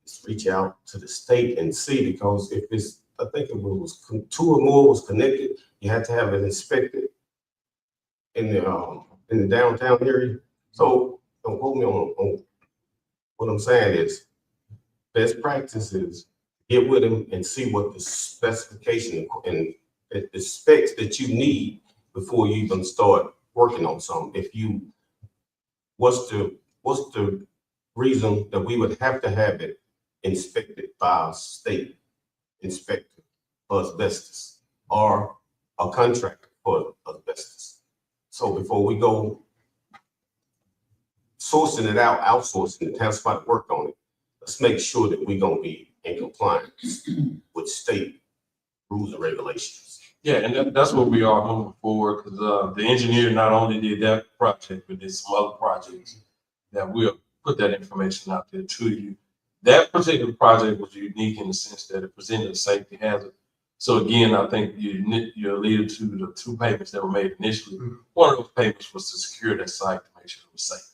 is reach out to the state and see, because if it's, I think it was 2 or more was connected, you had to have it inspected in the downtown area. So don't quote me on what I'm saying is best practice is get with them and see what the specification and the specs that you need before you even start working on something. What's the reason that we would have to have it inspected by a state inspector for asbestos or a contractor for asbestos? So before we go sourcing it out, outsourcing it, have somebody work on it, let's make sure that we're gonna be in compliance with state rules and regulations. Yeah, and that's what we are moving forward, because the engineer not only did that project, but did some other projects that we'll put that information out there to you. That particular project was unique in the sense that it presented a safety hazard. So again, I think you alluded to the 2 payments that were made initially. One of those payments was to secure that site to make sure it was safe.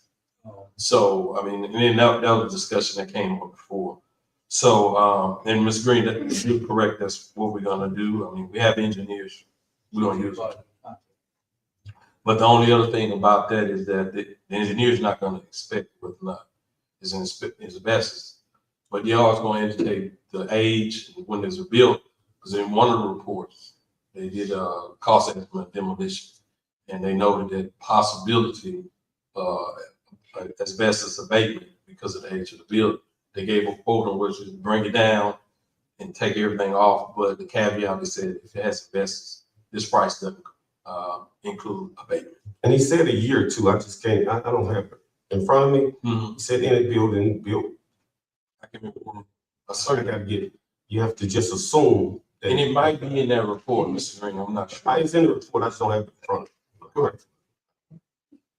So, I mean, and then that was a discussion that came up before. So, and Ms. Green, you're correct, that's what we're gonna do. I mean, we have engineers, we're gonna use it. But the only other thing about that is that the engineer's not gonna inspect what's not, is asbestos. But you're always gonna indicate the age when there's a build, because in one of the reports, they did a cost estimate demolition. And they noted that possibility asbestos abatement because of the age of the building. They gave a quote on which is bring it down and take everything off, but the caveat, they said if it has asbestos, this price doesn't include abatement. And he said a year or 2. I just can't. I don't have it in front of me. He said any building built. I can remember. I gotta get it. You have to just assume that. And it might be in that report, Mr. Green. I'm not sure. It's in the report. I just don't have it in front of me. Correct.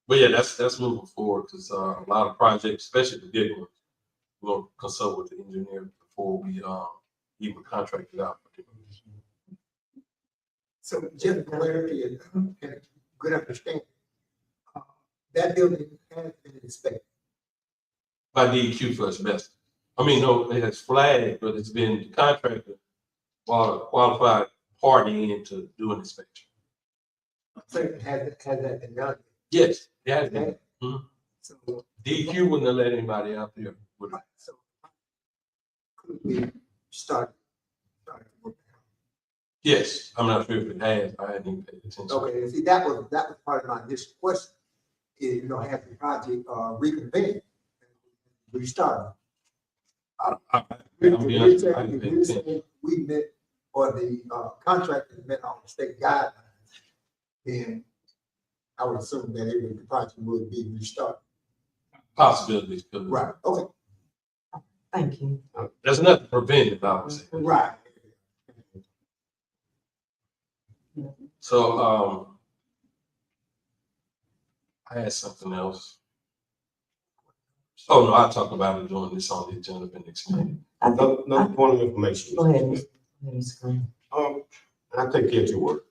But yeah, that's moving forward, because a lot of projects, especially the big ones, we're gonna consult with the engineer before we even contract it out. So just clarity and good understanding. That building has been inspected. By DEQ for asbestos. I mean, no, it has flagged, but it's been the contractor qualified party in to do an inspection. So has that been done? Yes, it has been. So DEQ wouldn't have let anybody out there with it. So could we start working? Yes, I'm not sure if it has. I hadn't even paid attention. Okay, see, that was part of my initial question. Is, have the project reconvened, restart. I'll be honest, I didn't pay attention. We met, or the contractor met on the state guidelines, then I would assume that the project would be restarted. Possibilities. Right, okay. Thank you. There's nothing preventive, I would say. Right. So, I had something else. Oh, no, I talked about it doing this on the agenda, been explained. Another point of information. Go ahead, Ms. Green. I take care of your work.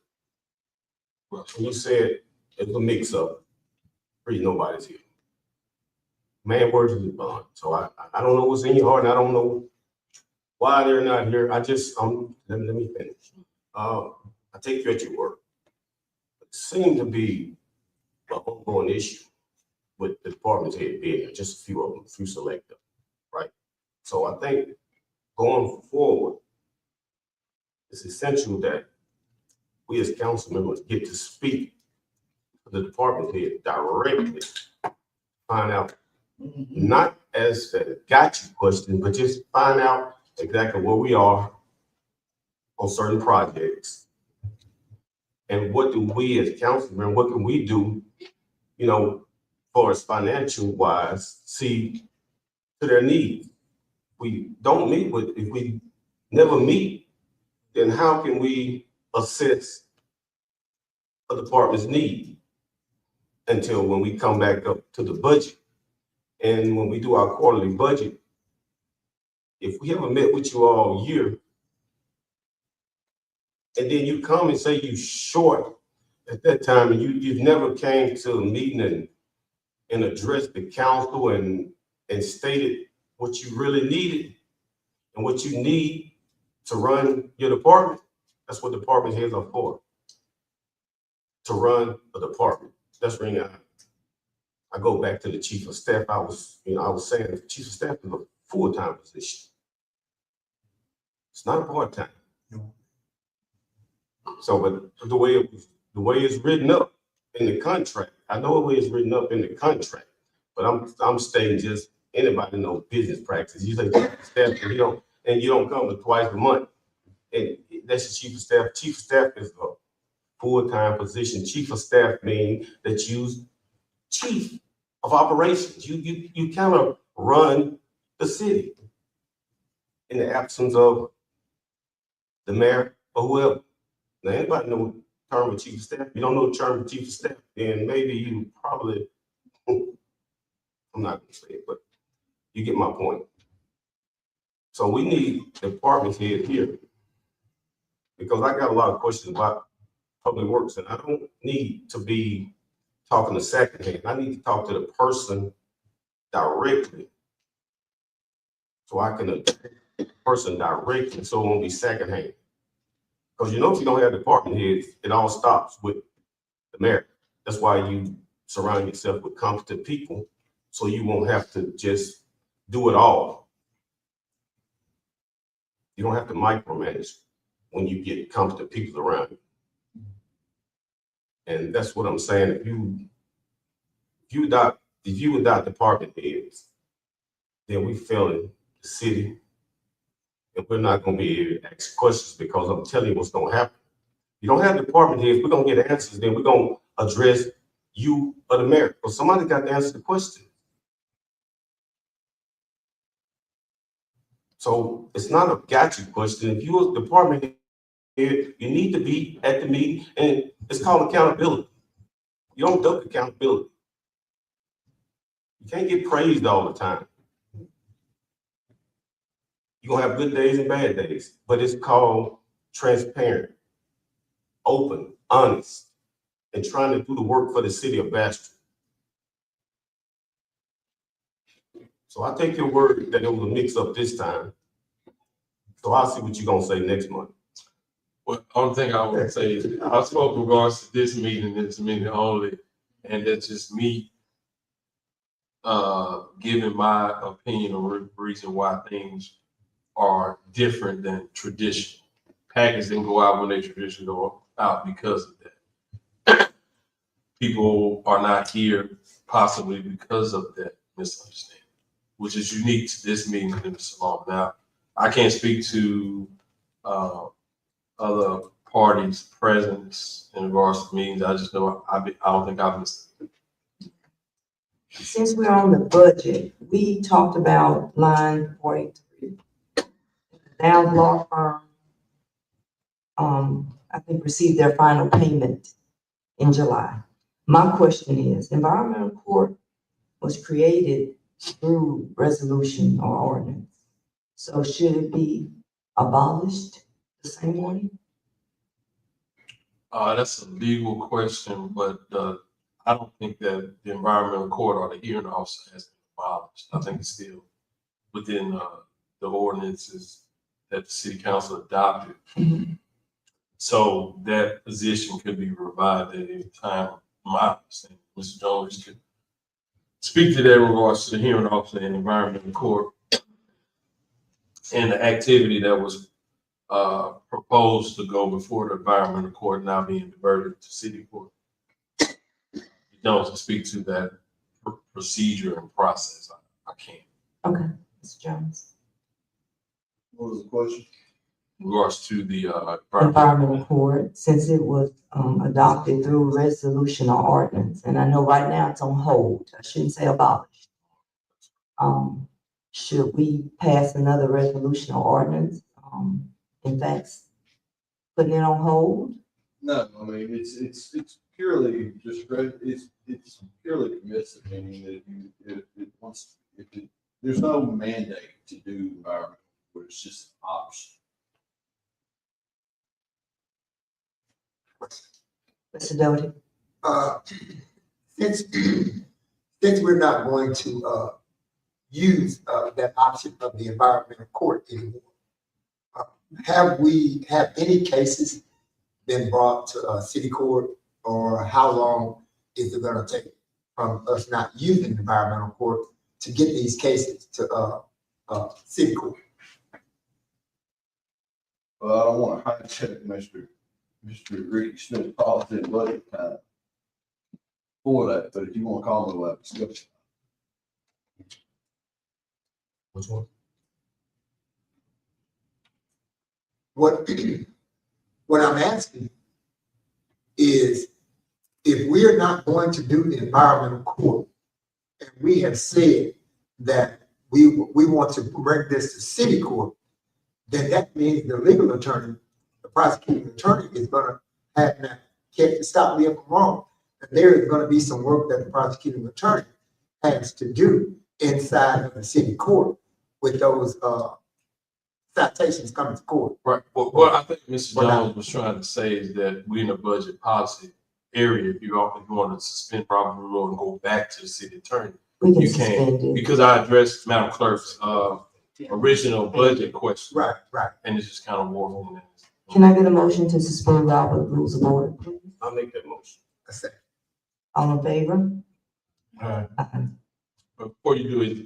Well, When you said it was a mix-up, Really, nobody's here. Man, words is bond. So I don't know what's in your heart, and I don't know why they're not here. Let me finish. I take you at your word. It seemed to be an ongoing issue with the department's head being here, just a few of them, a few select them, right? So I think going forward, it's essential that we as council members get to speak to the department head directly, find out, not as a gotcha question, but just find out exactly where we are on certain projects. And what do we as council members, what can we do, you know, for as financial wise, see to their needs. If we never meet, then how can we assess a department's need until when we come back up to the budget? And when we do our quarterly budget, if we haven't met with you all year, and then you come and say you short at that time, and you've never came to a meeting and addressed the council and stated what you really needed and what you need to run your department. That's what department heads are for. To run a department. That's when I go back to the chief of staff. I was saying the chief of staff is a full-time position. It's not a part-time. No. So, but the way it's written up in the contract, I know the way it's written up in the contract, but I'm stating just anybody knows business practice. You say chief of staff and you don't come to twice a month. And that's the chief of staff. Chief of staff is a full-time position. Chief of staff means that you chief of operations. You kind of run the city in the absence of the mayor or whoever. Now, anybody know the term of chief of staff? You don't know the term of chief of staff, then maybe you probably, I'm not gonna say it, but you get my point. So we need department head here because I got a lot of questions about public works, and I don't need to be talking to second hand. I need to talk to the person directly, so I can address the person directly, so it won't be second hand. Because if you don't have department heads, it all stops with the mayor. That's why you surround yourself with competent people, so you won't have to just do it all. You don't have to micromanage when you get competent people around you. And that's what I'm saying. If you adopt department heads, then we failing the city, and we're not going to be able to ask questions because I'm telling you what's going to happen. You don't have department heads, we're going to get answers, then we're going to address you or the mayor, because somebody got to answer the question. So it's not a gotcha question. If you're a department head, you need to be at the meeting, and it's called accountability. You don't duck accountability. You can't get praised all the time. You're gonna have good days and bad days, but it's called transparent, open, honest, and trying to do the work for the city of Bastrop. So I take your word that it was a mix up this time. So I'll see what you're gonna say next month. Well, only thing I would say is I spoke in regards to this meeting only, and that's just me giving my opinion or reason why things are different than tradition. Packets didn't go out when they traditionally go out because of that. People are not here possibly because of that misunderstanding, which is unique to this meeting in the salon. Now, I can't speak to other parties' presence in regards to meetings. I just know I don't think I've missed it. Since we're on the budget, we talked about line 43. Downs Law Firm, I think received their final payment in July. My question is, environmental court was created through resolution or ordinance. So should it be abolished the same way? That's a legal question, but I don't think that the environmental court or the hearing officer has been abolished. I think it's still within the ordinances that the city council adopted. So that position could be revived at any time. My understanding, Mr. Jones could speak to that in regards to the hearing officer and environmental court and the activity that was proposed to go before the environmental court now being diverted to city court. Jones to speak to that procedure and process. I can't. Okay, Mr. Jones. What was the question? In regards to the Environmental court, since it was adopted through resolution or ordinance, and I know right now it's on hold. I shouldn't say abolished. Should we pass another resolution or ordinance? In fact, putting it on hold? No, I mean, it's purely just, it's purely permissive, meaning that there's no mandate to do environmental, but it's just an option. Mr. Doty? Since we're not going to use that option of the environmental court anymore, have any cases been brought to city court, or how long is it going to take from us not using the environmental court to get these cases to city court? Well, I don't want to hijack Mr. Ricky Smith's policy and budget time for that, but if you want to call me, we'll have discussion. Which one? What I'm asking is, if we're not going to do the environmental court, and we have said that we want to bring this to city court, then that means the legal attorney, the prosecuting attorney, is going to have to stop me if I'm wrong. And there is going to be some work that the prosecuting attorney has to do inside of the city court with those citations coming to court. right. Well, what I think Mr. Jones was trying to say is that we're in a budget policy area. If you want to suspend Robert Rule and go back to the city attorney, We can you suspend can, it. because I addressed Madam Clerk's original budget question. Right. And it's just kind of warping it. Can I get a motion to suspend Robert Rules of Order, please? I'll make that motion. I said, All in favor? But Aye. before you do it,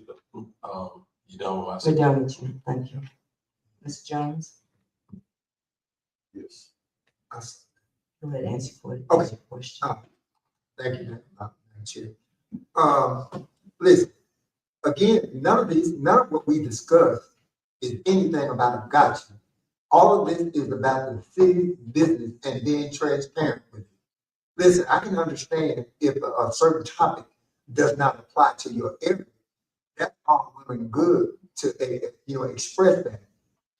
you know, I We're said, done with you. Thank you. Mr. Jones, Yes. go ahead and answer for it. Okay. Question. Thank you, Madam Chair. Listen, again, none of what we discussed is anything about a gotcha. All of this is about the city business and being transparent with it. Listen, I can understand if a certain topic does not apply to your area. That's all well and good to express that.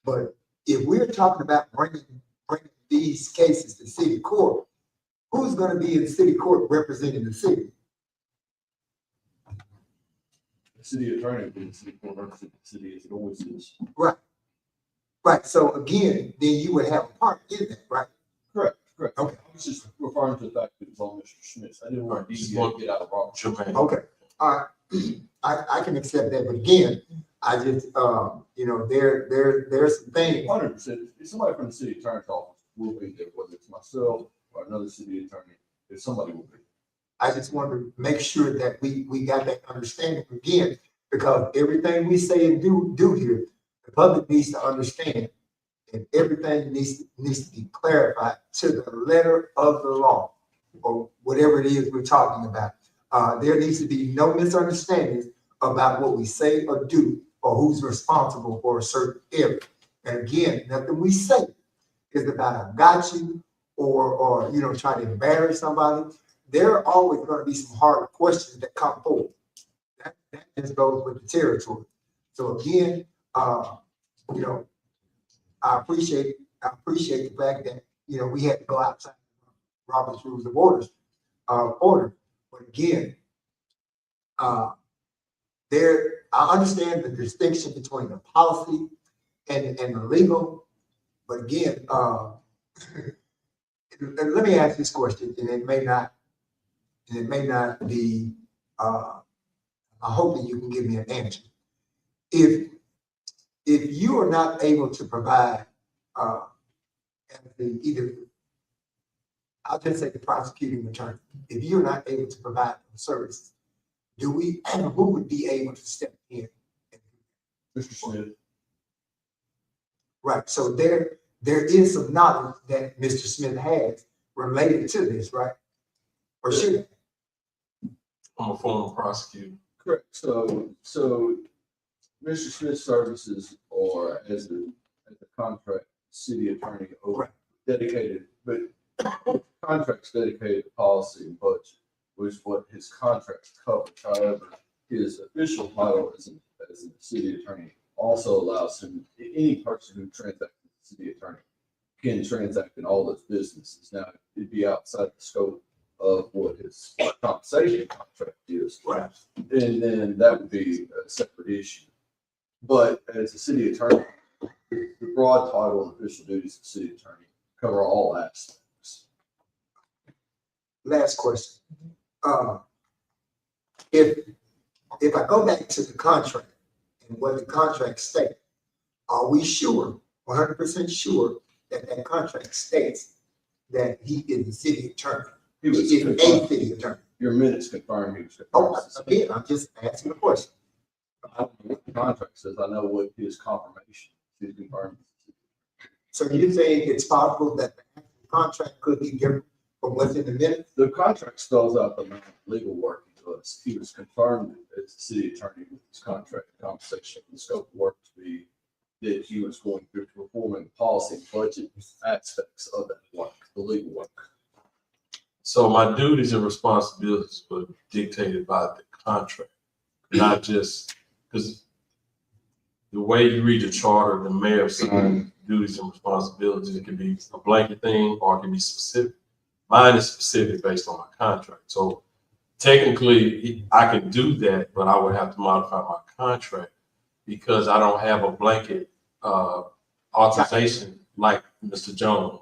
But if we're talking about bringing these cases to city court, who's going to be in city court representing the city? The city attorney, the city court represents the city as it always is. Right. So again, then you would have a part in that, right? Correct. Okay. I was just referring to the fact that it's on Mr. Smith. I didn't want DEA to get out of Robert's. Okay. All right. I can accept that, but again, I just there's some things. 100%. If somebody from the city attorney's office will be there, whether it's myself or another city attorney, if somebody will be. I just want to make sure that we got that understanding again, because everything we say and do here, the public needs to understand, and everything needs to be clarified to the letter of the law, or whatever it is we're talking about. There needs to be no misunderstandings about what we say or do, or who's responsible for a certain area. And again, nothing we say is about a gotcha or try to embarrass somebody. There are always going to be some hard questions that come forward. That just goes with the territory. So again, I appreciate the fact that we had to go outside Robert's Rules of Order. But again, I understand the distinction between the policy and the legal. But again, let me ask this question, and it may not and it may not be, I hope that you can give me an answer. If you are not able to provide, either, I'll just say the prosecuting attorney, if you're not able to provide the services, who would be able to step in? Mr. Smith. Right, so there is some knowledge that Mr. Smith has related to this, right? Or should? I'm a former prosecutor. Correct. So Mr. Smith's services are as a contract city attorney over Right. dedicated, but contracts dedicated to policy and budget, which is what his contracts cover. However, his official title as a city attorney also allows him, any person who transacts as a city attorney can transact in all those businesses. Now, it'd be outside the scope of what his compensation contract is. Right. And then that would be a separate issue. But as a city attorney, the broad title and official duties of city attorney cover all aspects. Last question. If I go back to the contract and what the contract states, are we sure, 100% sure that that contract states that he is the city attorney? He was He is a confirmed. city attorney. Your minutes confirm he was Oh, confirmed. again, I'm just asking a question. I don't know what the contract says. I know what his confirmation is confirmed. So you're saying it's possible that the actual contract could be different from what's in the minutes? The contract spells out the amount of legal work he does. He was confirmed as the city attorney with his contract compensation, the scope of work to be that he was going through performing policy and budget aspects of that work, the legal work. So my duties and responsibilities were dictated by the contract, not just, because the way you read the charter, the mayor signs duties and responsibilities, it can be a blanket thing or it can be specific. Mine is specific based on my contract. So technically, I can do that, but I would have to modify my contract because I don't have a blanket authorization like Mr. Jones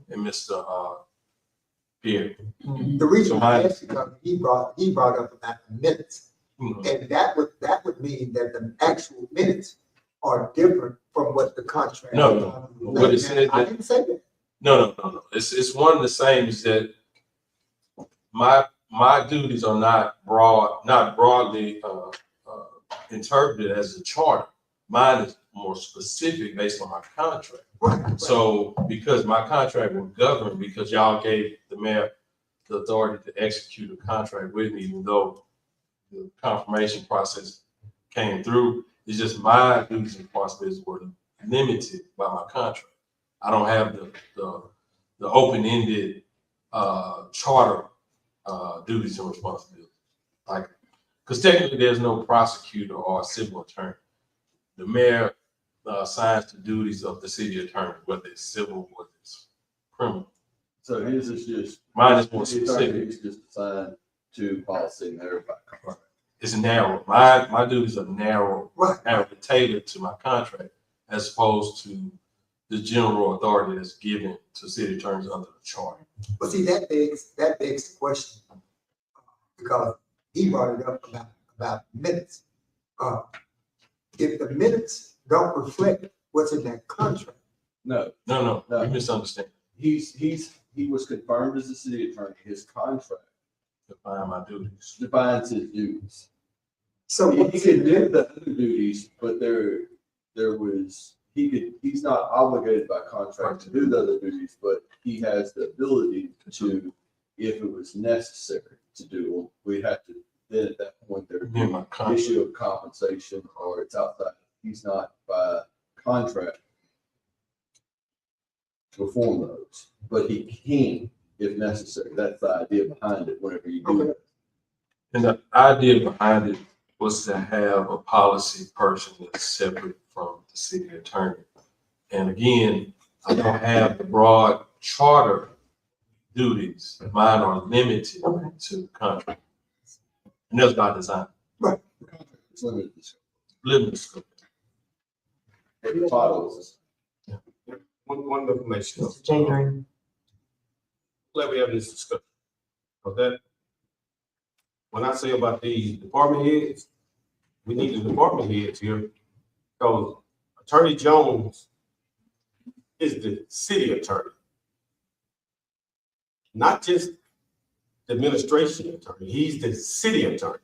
and Mr. Pierre. The reason I asked you, because he brought up about the minutes. Mhm. And that would mean that the actual minutes are different from what the contract. No. What it said I that- didn't say that. No. It's one and the same. Is that my duties are not broadly interpreted as a charter. Mine is more specific based on my contract. Right. So because my contract was governed, because y'all gave the mayor the authority to execute a contract with me, even though the confirmation process came through, it's just my duties and responsibilities were limited by my contract. I don't have the open-ended charter duties and responsibilities. Like, because technically there's no prosecutor or civil attorney. The mayor assigns the duties of the city attorney, whether it's civil, whether it's criminal. So his is just. Mine is more the attorney specific. is just assigned to policy and everybody. It's narrow. My duties are narrow, Right. tailored to my contract, as opposed to the general authority that's given to city attorneys under the charter. But see, that begs the question. Because he brought it up about minutes. If the minutes don't reflect what's in that contract, No, No, No. you misunderstand. he was confirmed as a city attorney. His contract Define my duties. defines his duties. so He what's could in do there? the other duties, but he's not obligated by contract to do the other duties, but he has the ability to, if it was necessary to do them, we'd have to, then at that point, there'd be In my contract. issue of compensation, or it's outside, he's not by contract to perform those, but he can if necessary. That's the idea behind it, whenever you do Okay. it. And the idea behind it was to have a policy person that's separate from the city attorney. And again, I don't have the broad charter duties. Mine are limited Okay. to the contract. And that's by design. It's limited. Limited scope. But the title is. One information. Mr. J. Green. Glad we having this discussion. Because when I say about these department heads, we need the department heads here, because Attorney Jones is the city attorney, not just the administration attorney. He's the city attorney.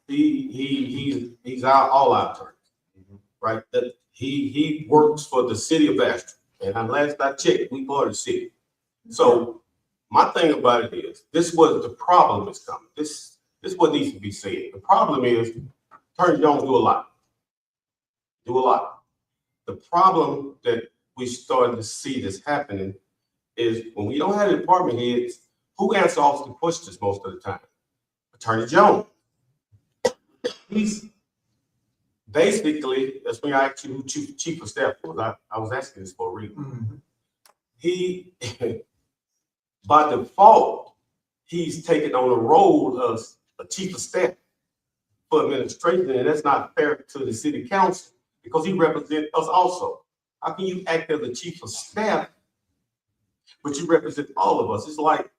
He's all our attorney, right? That he works for the city of Bastrop, and last I checked, we part of the city. So my thing about it is, this was the problem is coming. This what needs to be said. The problem is, Attorney Jones do a lot. The problem that we started to see this happening is when we don't have the department heads, who answers all the questions most of the time? Attorney Jones. He's basically, that's when I asked you who chief of staff was. I was asking this for a reason. He, by default, he's taken on the role of a chief of staff for administration, and that's not fair to the city council because he represents us also. How can you act as a chief of staff, but you represent all of us? It's like,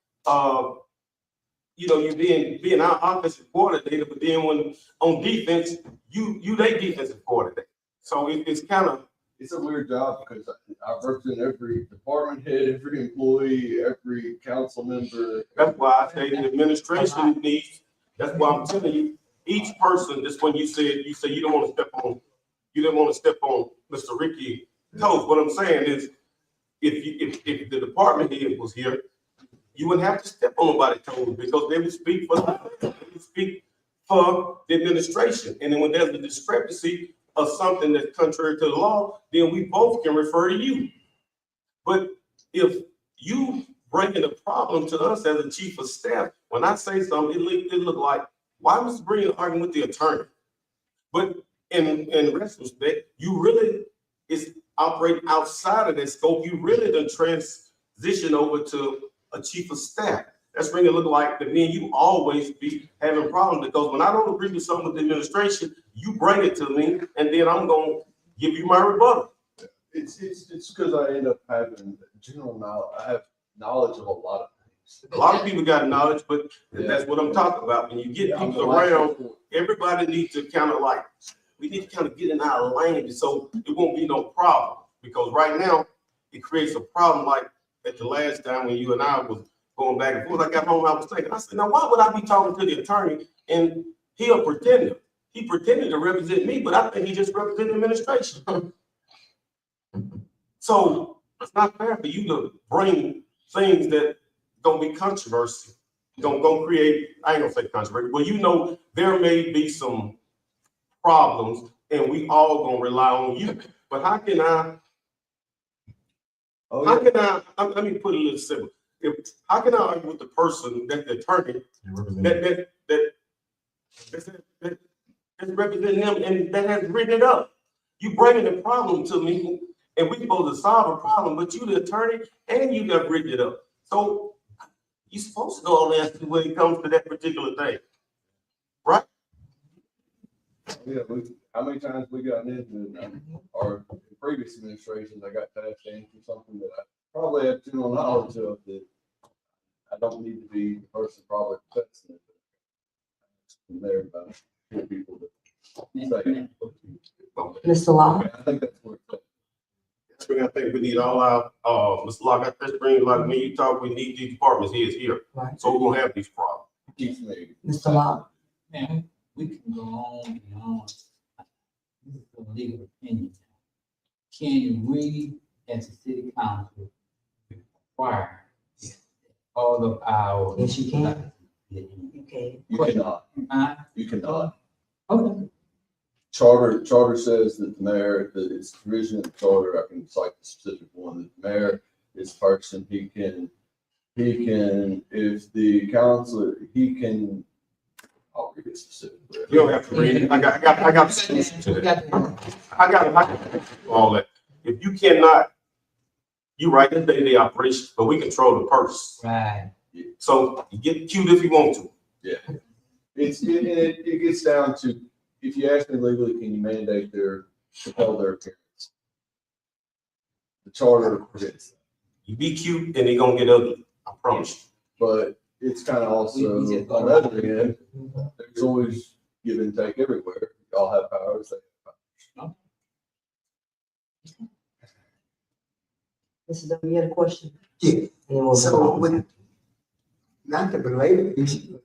you being our offensive coordinator, but then when on defense, you they defensive coordinator. So it's kind of, it's a weird job because I represent every department head, every employee, every council member. that's why I say the administration needs, that's why I'm telling you, each person, just when you say you don't want to step on Mr. Ricky toes. What I'm saying is, if the department head was here, you wouldn't have to step on nobody's toes because they would speak for the administration. And then when there's a discrepancy of something that's contrary to the law, then we both can refer to you. But if you bringing a problem to us as a chief of staff, when I say something, it look like, why was bringing an argument with the attorney? But in retrospect, you really is operating outside of that scope. You really done transition over to a chief of staff. That's bringing it look like to me and you always be having problems because when I don't agree with something with the administration, you bring it to me and then I'm gonna give you my rebuttal. It's because I end up having general knowledge. I have knowledge of a lot of things. A lot of people got knowledge, but that's what I'm talking about. When you get people around, everybody needs to kind of like, we need to kind of get in our lane so it won't be no problem. Because right now, it creates a problem like at the last time when you and I was going back and forth. I got home, I was thinking, I said, now why would I be talking to the attorney and he a pretender? He pretended to represent me, but I think he just represented the administration. So it's not fair for you to bring things that gonna be controversy, gonna create, I ain't gonna say controversy, but you know there may be some problems and we all gonna rely on you. But how can I, let me put it a little simple. How can I argue with the person that the attorney that's representing them and that has written it up? You bringing the problem to me and we supposed to solve a problem, but you the attorney and you got written it up. So you supposed to know all that when it comes to that particular thing, right? Yeah, how many times we got into our previous administrations, I got tasked to answer something that I probably have general knowledge of that I don't need to be the person probably protecting it. From there, about people that say. Mr. Law? I think that's where it's at. I think we need all our, Mr. Locke, I just bring like me, you talk, we need these departments heads here. Right. So we're gonna have these problems. Keeps me. Mr. Law? Now, we can go on and on. This is a legal opinion. Can we, as a city council, require all of our? Yes, you can. Okay. You cannot. You cannot. Okay. Charter says that the mayor, that it's provision in the charter, I can cite the specific one, that the mayor is the person, he can, if the council, he can, I'll read it specifically. You don't have to read it. I got the solution to that. I got all that. If you cannot, you right, it's day-to-day operation, but we control the purse. Right. So you get cute if you want to. Yeah. It gets down to, if you ask me legally, can you mandate compel their appearance? The charter prevents that. You be cute and they gonna get ugly. I promise you. But it's kind of also, We just- on the other end, there's always give and take everywhere. Y'all have powers, they have powers. Mrs. W, you had a question? Yeah. And then we'll So move on. when, not to belabor the issue,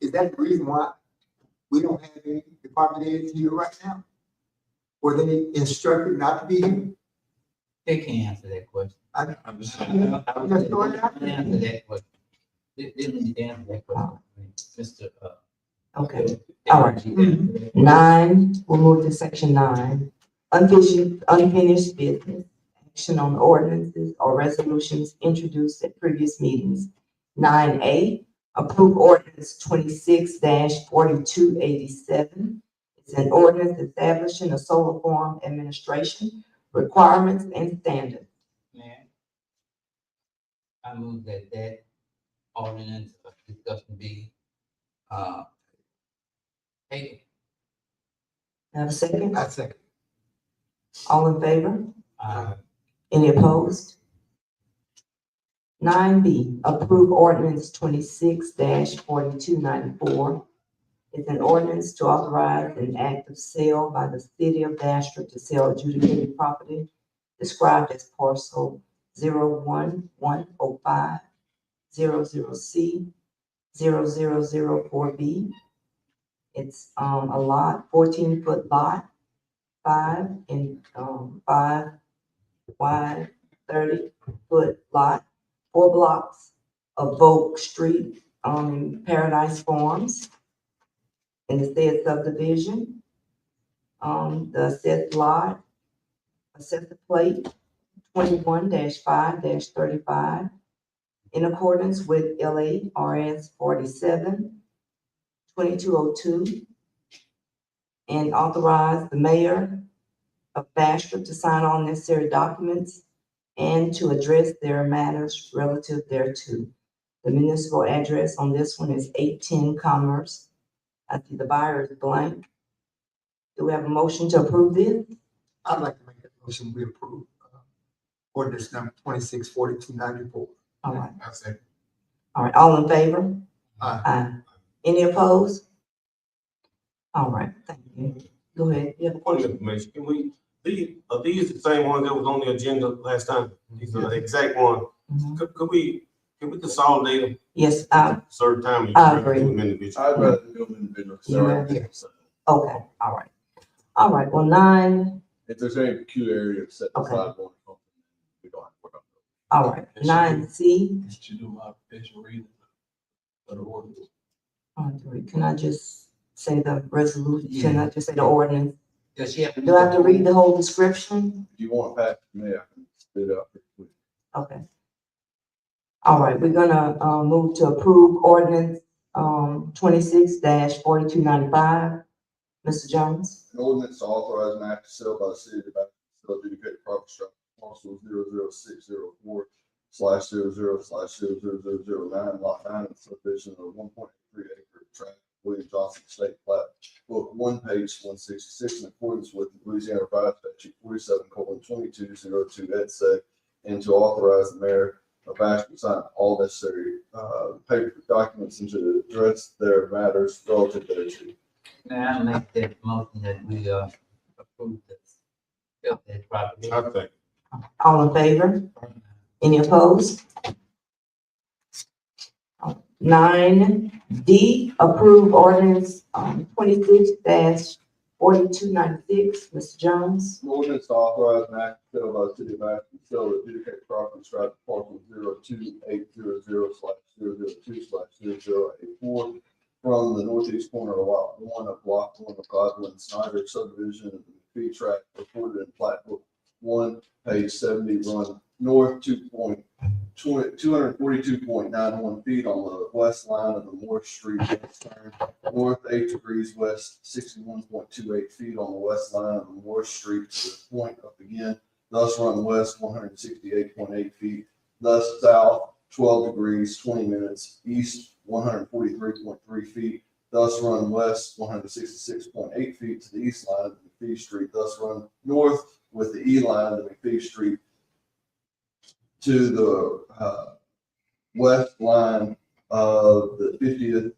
is that the reason why we don't have any department heads here right now? Were they instructed not to be here? They can't answer that question. I'm just throwing it out there. Answer that question. They need to answer that question. Mr. Okay, all right. 9, we'll move to section 9. Unfinished business. Action on ordinances or resolutions introduced at previous meetings. 9A, approve ordinance 26-4287. It's an ordinance establishing a solar farm administration requirements and standards. Man, I move that ordinance of discussion be, taken. Have a second? I second. All in favor? Uh, Any opposed? 9B, approve ordinance 26-4294. It's an ordinance to authorize an act of sale by the city of Bastrop to sell adjudicated property described as parcel 01105 00C 0004B. It's a lot, 14-foot lot, 5 wide, 30-foot lot, 4 blocks of Volk Street, Paradise Farms, in the said subdivision. The assessed lot, assessed plate 21-5-35, in accordance with LARS 47-2202, and authorize the mayor of Bastrop to sign all necessary documents and to address their matters relative thereto. The municipal address on this one is 810 Commerce. I see the buyer is blank. Do we have a motion to approve this? I'd like to make that motion, we approve ordinance number 26-4294. All right, I say, all right, all in favor? Aye. Aye. Any opposed? All right, thank you. Go ahead, you have a Point of question? information, can we, are these the same ones that was on the agenda last time? These are the exact one. Mhm. Can we consolidate them Yes, certain time? I agree. I'd rather do them individually. You okay, all right. All right, well, 9, If there's any peculiarity set Okay. aside, we don't have to work on it. all right, 9C. Should do my official reading of the ordinance. Can I just say the resolution? Can I just say the ordinance? does she have to? Do I have to read the whole description? If you want Pat, me, I can spit it out. pretty quick. Okay. All right, we're gonna, move to approve ordinance, 26-4295. Mr. Jones? An ordinance to authorize an act to sell by the city of Bastrop, sell adjudicated property structure parcel 00604/00/000009, lot 9, and subdivision of 1.3 acre tract, William Johnson State Plat, book 1, page 166, in accordance with Louisiana Revised Statute 47:2202 et sec, and to authorize the mayor of Bastrop to sign all necessary paper documents and to address their matters relative thereto. May I make that motion that we, approve this, that property? I think. All in favor? Any opposed? 9D, approve ordinance, 26-4296. Mr. Jones? An ordinance to authorize an act to sell by the city of Bastrop, sell adjudicated property described as parcel 02800/002/0084 from the northeast corner of lot 1 of block 1 of Godwin Snyder subdivision of the fee tract recorded in plat book 1, page 70, run north 242.91 feet on the west line of the Moore Street west turn, north 8 degrees west 61.28 feet on the west line of the Moore Street to the point of begin, thus run west 168.8 feet, thus south 12 degrees 20 minutes, east 143.3 feet, thus run west 166.8 feet to the east line of McPhee Street, thus run north with the E line to McPhee Street to the west line the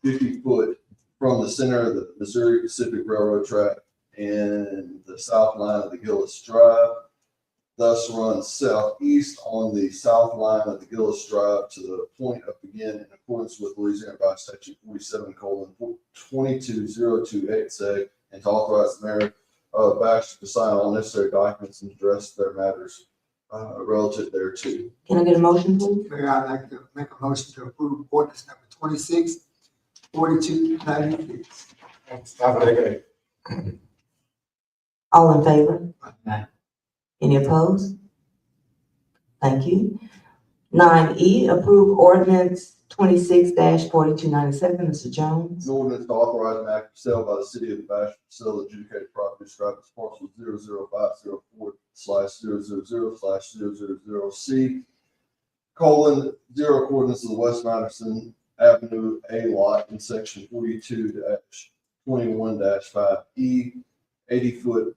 50 foot from the center of the Missouri Pacific Railroad track and the south line of the Gillis Drive. Thus runs southeast on the south line of the Gillis Drive to the point of begin in accordance with Louisiana Revised Statute 47:22028 and to authorize the mayor of Baxter to sign all necessary documents and address their matters relative thereto. Can I get a motion, please? Mayor, I'd like to make a motion to approve ordinance number 264296. All in favor? Aye. Any opposed? Thank you. 9E, approve ordinance 26-4297, Mr. Jones. An ordinance to authorize an act of sale by the city of Baxter to sell adjudicated property described as parcel 00504/000/000C : 0 accordance to the West Madison Avenue A lot in section 42-21-5E, 80 foot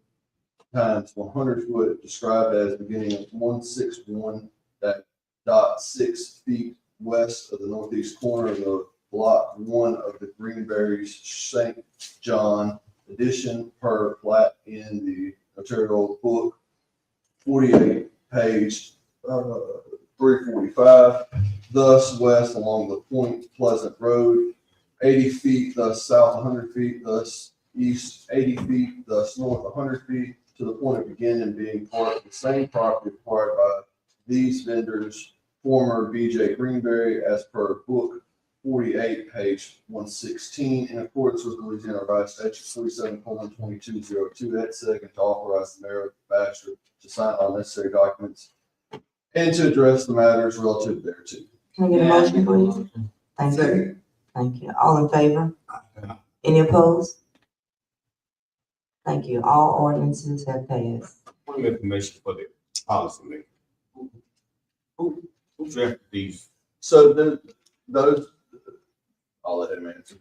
times 100 foot, described as beginning at 161.6 feet west of the northeast corner of the block 1 of the Greenberries St. John edition per plat in the notarial book 48, page 345, thus west along the Point Pleasant Road, 80 feet, thus south 100 feet, thus east 80 feet, thus north 100 feet, to the point of beginning being part of the same property acquired by these vendors, former BJ Greenberry, as per book 48, page 116, in accordance with Louisiana Revised Statute 47:2202, et seq, and to authorize the mayor of Baxter to sign all necessary documents and to address the matters relative thereto. Can I get a motion, please? Thank you. Second. Thank you. All in favor? Any opposed? Thank you. All ordinances have passed. Point of information for the policy maker. Who drafted these? So those, I'll let him answer.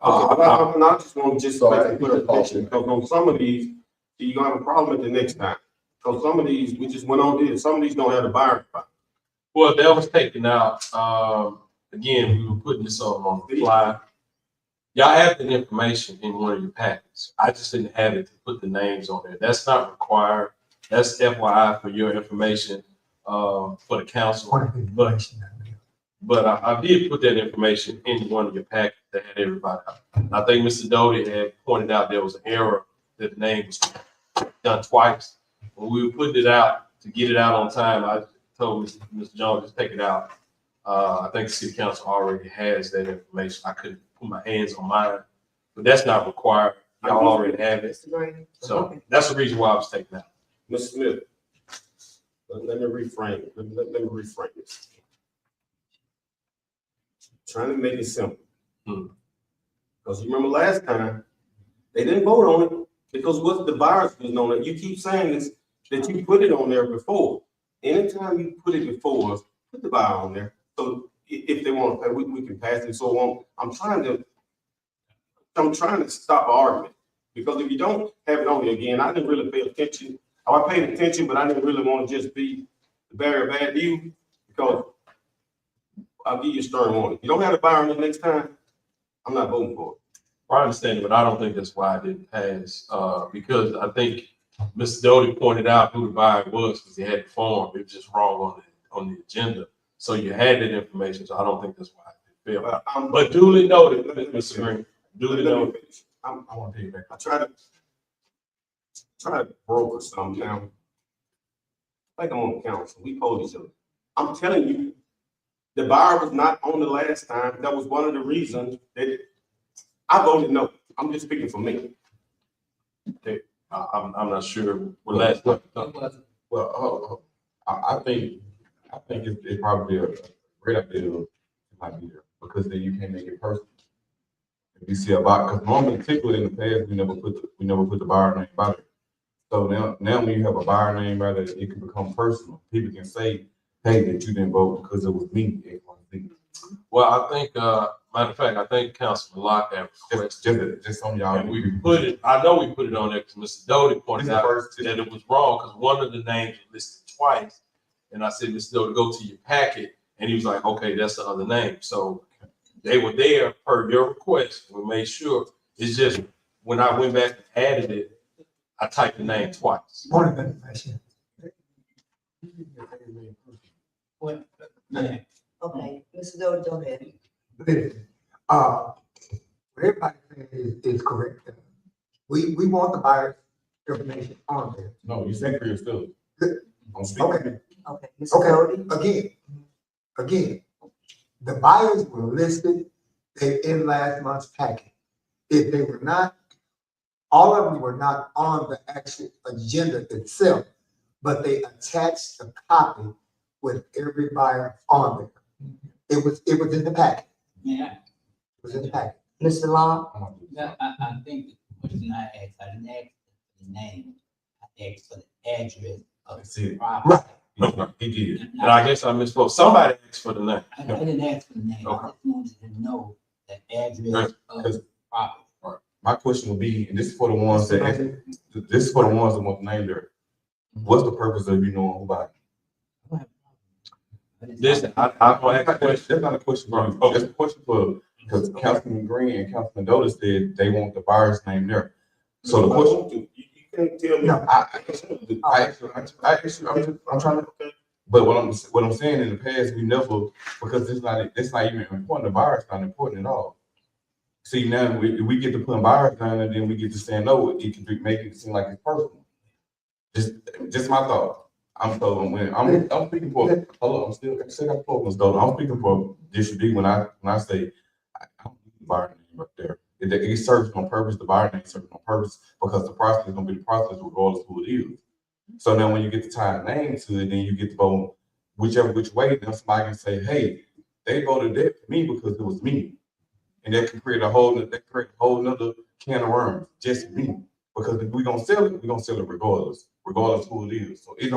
I just want to just make a clarification, because on some of these, you're gonna have a problem at the next time. Because some of these, we just went on this, some of these don't have the buyer. Well, that was taken out. Again, we were putting this on the fly. Y'all have the information in one of your packets. I just didn't have it to put the names on there. That's not required. That's FYI for your information, for the council. But I did put that information in one of your packets that had everybody. I think Mr. Doty had pointed out there was an error that the name was done twice. When we were putting it out to get it out on time, I told Mr. Jones, just take it out. I think the city council already has that information. I couldn't put my hands on mine, but that's not required. Y'all already have it. So that's the reason why I was taking out. Mr. Smith, let me reframe it. Let me reframe this. Trying to make it simple. Because you remember last time, they didn't vote on it because what the buyers was on it. You keep saying this, that you put it on there before. Anytime you put it before, put the buyer on there. So if they want to pay, we can pass it. So on. I'm trying to stop an argument, because if you don't have it on there again, I didn't really pay attention. I paid attention, but I didn't really want to just be the bearer of bad news, because I'll give you a stern warning. If you don't have the buyer on the next time, I'm not voting for it. I understand it, but I don't think that's why I didn't pass, because I think Mr. Doty pointed out who the buyer was because he had the form. It was just wrong on the agenda. So you had that information, so I don't think that's why I didn't fail. But duly noted, Mr. Green, duly noted. I want to take it back. I try to broker something now. Like I'm on council, we told each other. I'm telling you, the buyer was not on the last time. That was one of the reasons that I voted no. I'm just speaking for me. Okay. I'm not sure. Well, I think it's probably a great idea to not be there, because then you can't make it personal. If you see a buyer, because normally typically in the past, we never put the buyer name by there. So now when you have a buyer name by there, it can become personal. People can say, hey, that you didn't vote because it was me. Well, I think, matter of fact, I think Councilman Locke had requested. Just on y'all. And we put it, I know we put it on there because Mr. Doty pointed out that it was wrong because one of the names was listed twice. And I said, Mr. Doty, go to your packet And he was like, okay, that's the other name. So they were there per your request. We made sure. It's just when I went back and added it, I typed the name twice. Point of information. What? Yeah. Okay, Mr. Doty, go ahead. Listen, what everybody saying is correct. We want the buyer's information on there. No, you said for yourself. I'm speaking. Okay, Okay, Mr. Doty? again, the buyers were listed in last month's packet. If they were not, all of them were not on the actual agenda itself, but they attached a copy with every buyer on there. It was in the packet. Yeah, It was in the packet. Mr. Long? I think the question I asked, I didn't ask for the name, I asked for the address of That's the it. property. Right. No, he did. And I guess I misspoke. Somebody asked for the name. I didn't ask for the name, I Okay. just wanted to know the address of the property. My question would be, and this is for the ones that, this is for the ones that want the name there. What's the purpose of you knowing who bought it? Listen, I'm gonna ask a question. That's not a question for you. That's a question for, because Councilman Green and Councilman Doty said they want the buyer's name there. So the question, You can't tell me. No. I'm trying to, but what I'm saying in the past, we never, because it's not even important, the buyer's not important at all. See, now we get to put buyers down and then we get to say, no, it can be making it seem like it's personal. Just my thought. I'm speaking for, hello, I'm still got the focus though. I'm speaking for District D when I say, I don't need the buyer name up there. It serves on purpose, the buyer name serves on purpose, because the process is gonna be the process regardless of who it is. So now when you get to tie a name to it, then you get to vote which way, then somebody can say, hey, they voted that for me because it was me. And that can create a whole nother can of worms, just me. Because if we're gonna sell it regardless of who it is. So that's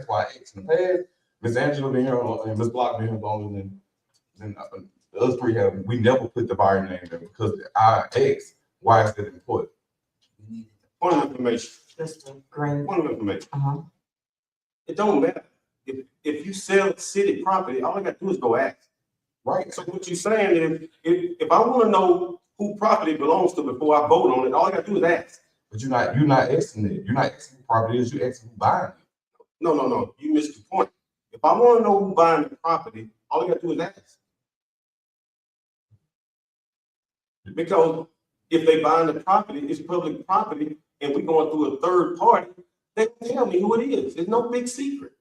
why I asked in the past, Ms. Angela been here and Ms. Block been here longer than the other three have. We never put the buyer name there because I asked, why is that important? Point of information, Mr. Green? point of information. Uh-huh. It don't matter. If you sell city property, all I gotta do is go ask. Right. So what you're saying is, if I wanna know who property belongs to before I vote on it, all I gotta do is ask. But you're not asking it. You're not asking who property is, you're asking who buying it. No, you missed the point. If I wanna know who buying the property, all I gotta do is ask. Because if they buying the property, it's public property, and we going through a third party, they can tell me who it is. It's no big secret.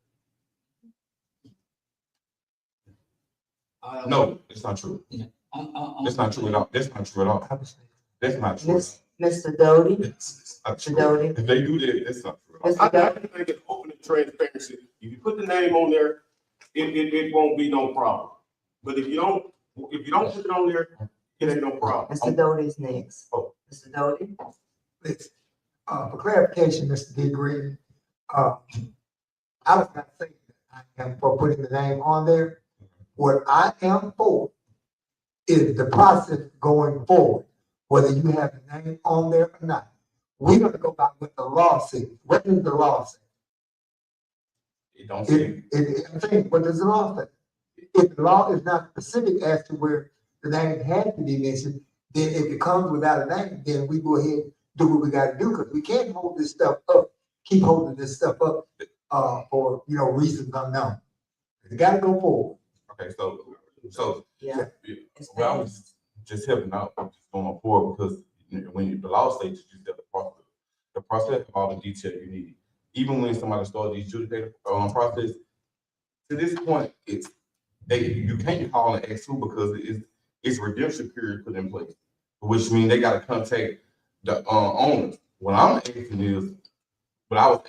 No, it's not true. That's not true at all. That's not true at all. That's not true. Mr. Doty? It's not Mr. true. Doty? If they do that, that's not true at all. I think it's open and transparency. If you put the name on there, it won't be no problem. But if you don't put it on there, it ain't no problem. Mr. Doty is next. Oh. Mr. Doty? Listen, for clarification, Mr. D. Green, I was not saying that I am for putting the name on there. What I am for is the process going forward, whether you have the name on there or not. We're gonna go by what the law says. What does the law say? It don't say. I'm saying, what does the law say? If the law is not specific as to where the name has to be mentioned, then if it comes without a name, then we go ahead and do what we gotta do, because we can't hold this stuff up, keep holding this stuff up, for, reasons unknown. We gotta go forward. Okay, so Yeah. well, I was just helping out, just going forward, because when the law states you just the process of all the detail you need. Even when somebody starts the adjudicator process, to this point, you can't call and ask who, because it's redemption period put in place, which means they gotta contact the owners. What I'm asking is, but I was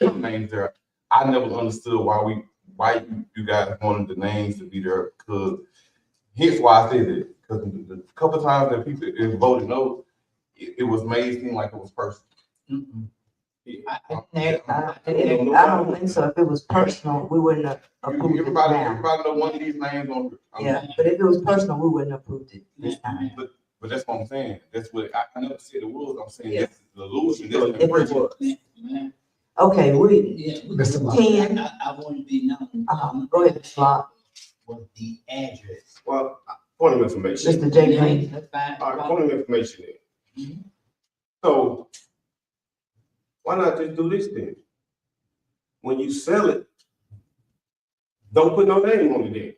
asking names there, I never understood why you guys wanted the names to be there, because here's why I say that, because the couple times that people voted no, it was made seem like it was personal. I don't think so. If it was personal, we wouldn't have approved it Everybody now. know one of these names on. Yeah, but if it was personal, we wouldn't have approved it this time. But that's what I'm saying. That's what I never said it was. I'm saying Yeah. this is the illusion. If it was. Okay, Yeah. Mr. Locke. 10. I want to be known. Go ahead, Mr. Locke. What the address. Well, point of information. Mr. J. Green. That's fine. All right, point of information then. Mhm. So why not just do this then? When you sell it, don't put no name on it then.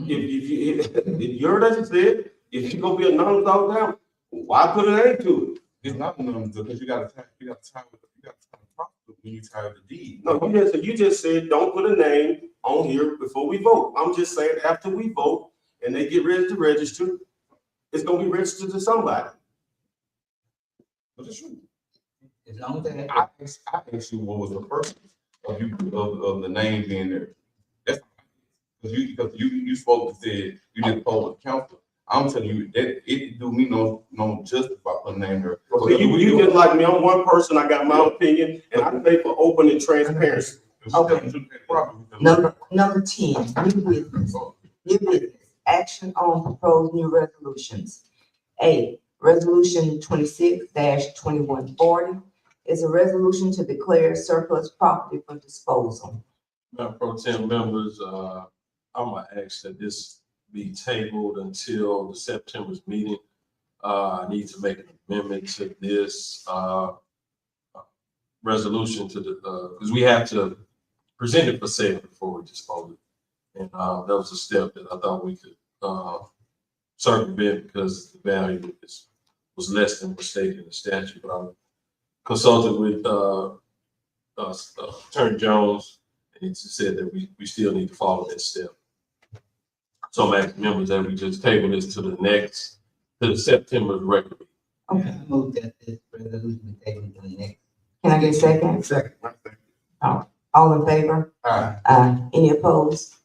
If you heard us said, if you gonna be announced all down, why put a name to it? It's not numbers because you gotta time the property when you tie the deed. No, you just said, don't put a name on here before we vote. I'm just saying, after we vote and they get ready to register, it's gonna be registered to somebody. But it's true. As long as they I asked you what was the purpose of of the name being there. That's because you spoke and said you didn't poll with the council. I'm telling you that it do me no justice if I put a name there. So you just like me, I'm one person, I got my opinion, and I pay for open and transparency. Okay. Number 10, new business. New business, action on proposed new resolutions. A, resolution 26-2140 is a resolution to declare surplus property for disposal. Madam Pro Tem members, I'm gonna ask that this be tabled until the September's meeting. I need to make an amendment to this, resolution to the, because we have to present it for sale before we dispose it. And, that was a step that I thought we could, circumvent because the value was less than what's stated in the statute. But I consulted with, Attorney Jones, and he said that we still need to follow that step. So I'm asking members that we just table this to the September's record. Okay, I move that this resolution be taken to the next. can I get a second? Second. All in favor? Aye. Any opposed?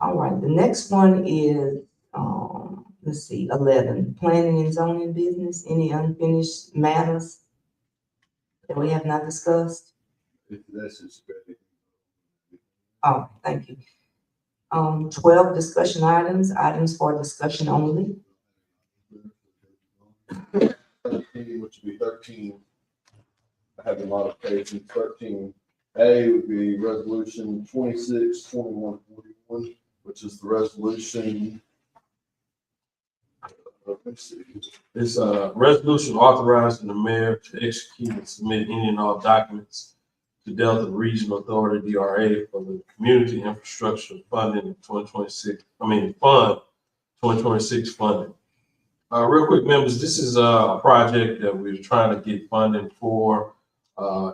All right, the next one is, let's see, 11, planning and zoning business. Any unfinished matters that we have not discussed? This is very. Oh, thank you. 12, discussion items for discussion only. 13, which would be 13. I have a modification. 13A would be resolution 26-2141, which is the resolution. Let's see. This, resolution authorizing the mayor to execute and submit any and all documents to Delta Regional Authority, DRA, for the community infrastructure funding in 2026, Fund 2026 funding. Real quick, members, this is a project that we're trying to get funding for.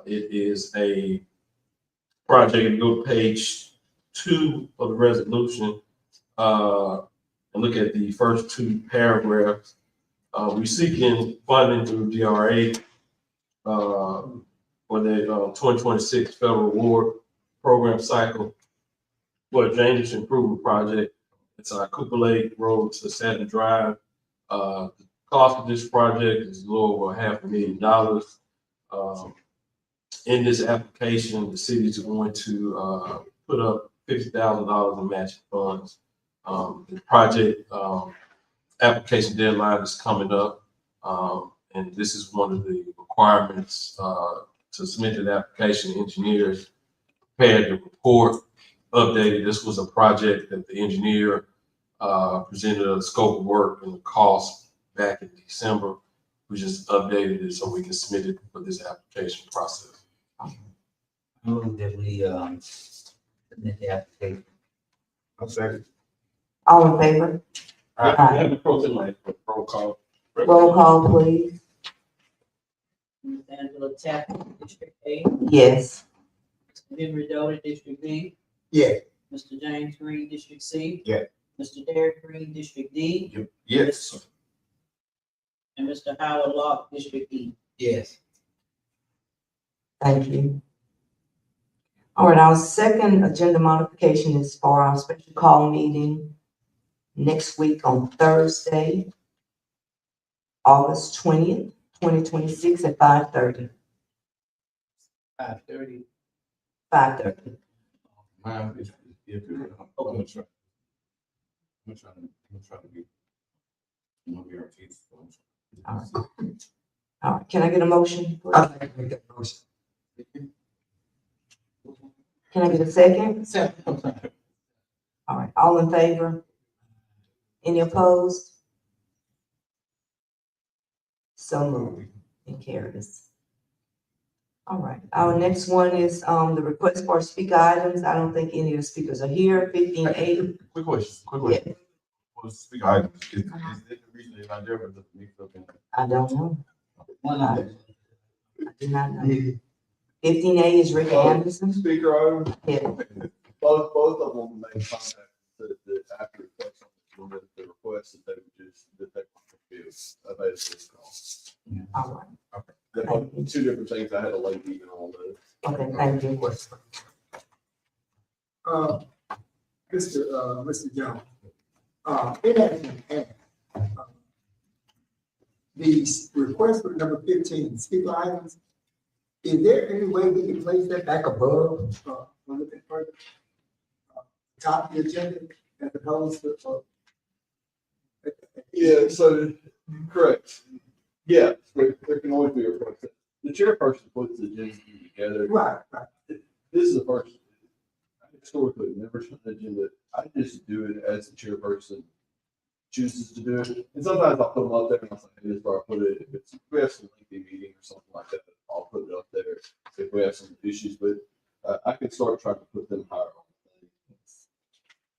It is a project, if you go to page 2 of the resolution, and look at the first 2 paragraphs. We're seeking funding through DRA, for the 2026 federal award program cycle for a drainage improvement project. It's our Cooper Lake Road to Satin Drive. The cost of this project is a little over $500,000. In this application, the cities are going to put up $50,000 in matching funds. The project application deadline is coming up, and this is one of the requirements to submit the application. Engineers prepared the report, updated. This was a project that the engineer presented a scope of work and the cost back in December. We just updated it so we can submit it for this application process. I move that we submit the application. I'm second. All in favor? Madam Pro Tem, roll call. Roll call, please. Ms. Angela Tappan, District A. Yes. Mr. Henry Doty, District B. Yeah. Mr. James Green, District C. Yeah. Mr. Derek Green, District D. Yes. And Mr. Howard Locke, District E. Yes. Thank you. All right, our second agenda modification is for our special call meeting next week on Thursday, August 20th, 2026 at 5:30. 5:30. 5:30. Mine is, I'm gonna try to be, no guarantees. All right, can I get a motion? please? I'd like to make that motion. Can I get a second? Second. All right, all in favor? Any opposed? So moved and carries. All right, our next one is, the request for speaker items. I don't think any of the speakers are here. 15A. Quick question. For speaker items, is it the reason they're not there, but the mix up in? I don't know. One item. I do not know. 15A is Rick Anderson. Speaker item, Yeah, both of them made contact that after the request that they would just, that they would give available this call. all right. They're two different things. I had a late meeting on those. Okay, thank you. Mr. Jones, it has the request for number 15, speaker items, is there any way we can place that back above, looking further? Top of the agenda as opposed to, Yeah, so, correct. Yeah, there can always be a request. The chairperson puts the agenda together. right. This is the first, I historically never seen an agenda. I just do it as the chairperson chooses to do it. And sometimes I'll put them up there and I'll say, hey, this is where I put it. If we have some lengthy meeting or something like that, I'll put it up there if we have some issues, but I can start trying to put them higher on.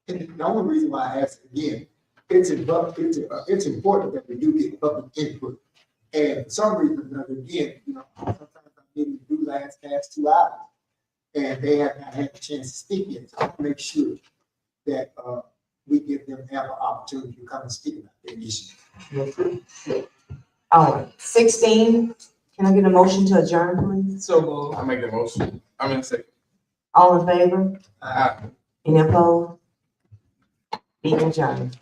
And the only reason why I ask again, it's important that we do get public input. And for some reason, again, sometimes I'm getting to do last past 2 hours. And they have not had a chance to speak yet. So I want to make sure that, we give them ample opportunity to come and speak about their issues. All right, 16, can I get a motion to adjourn, please? So, I make the motion. I'm in second. All in favor? Any opposed? Be adjourned.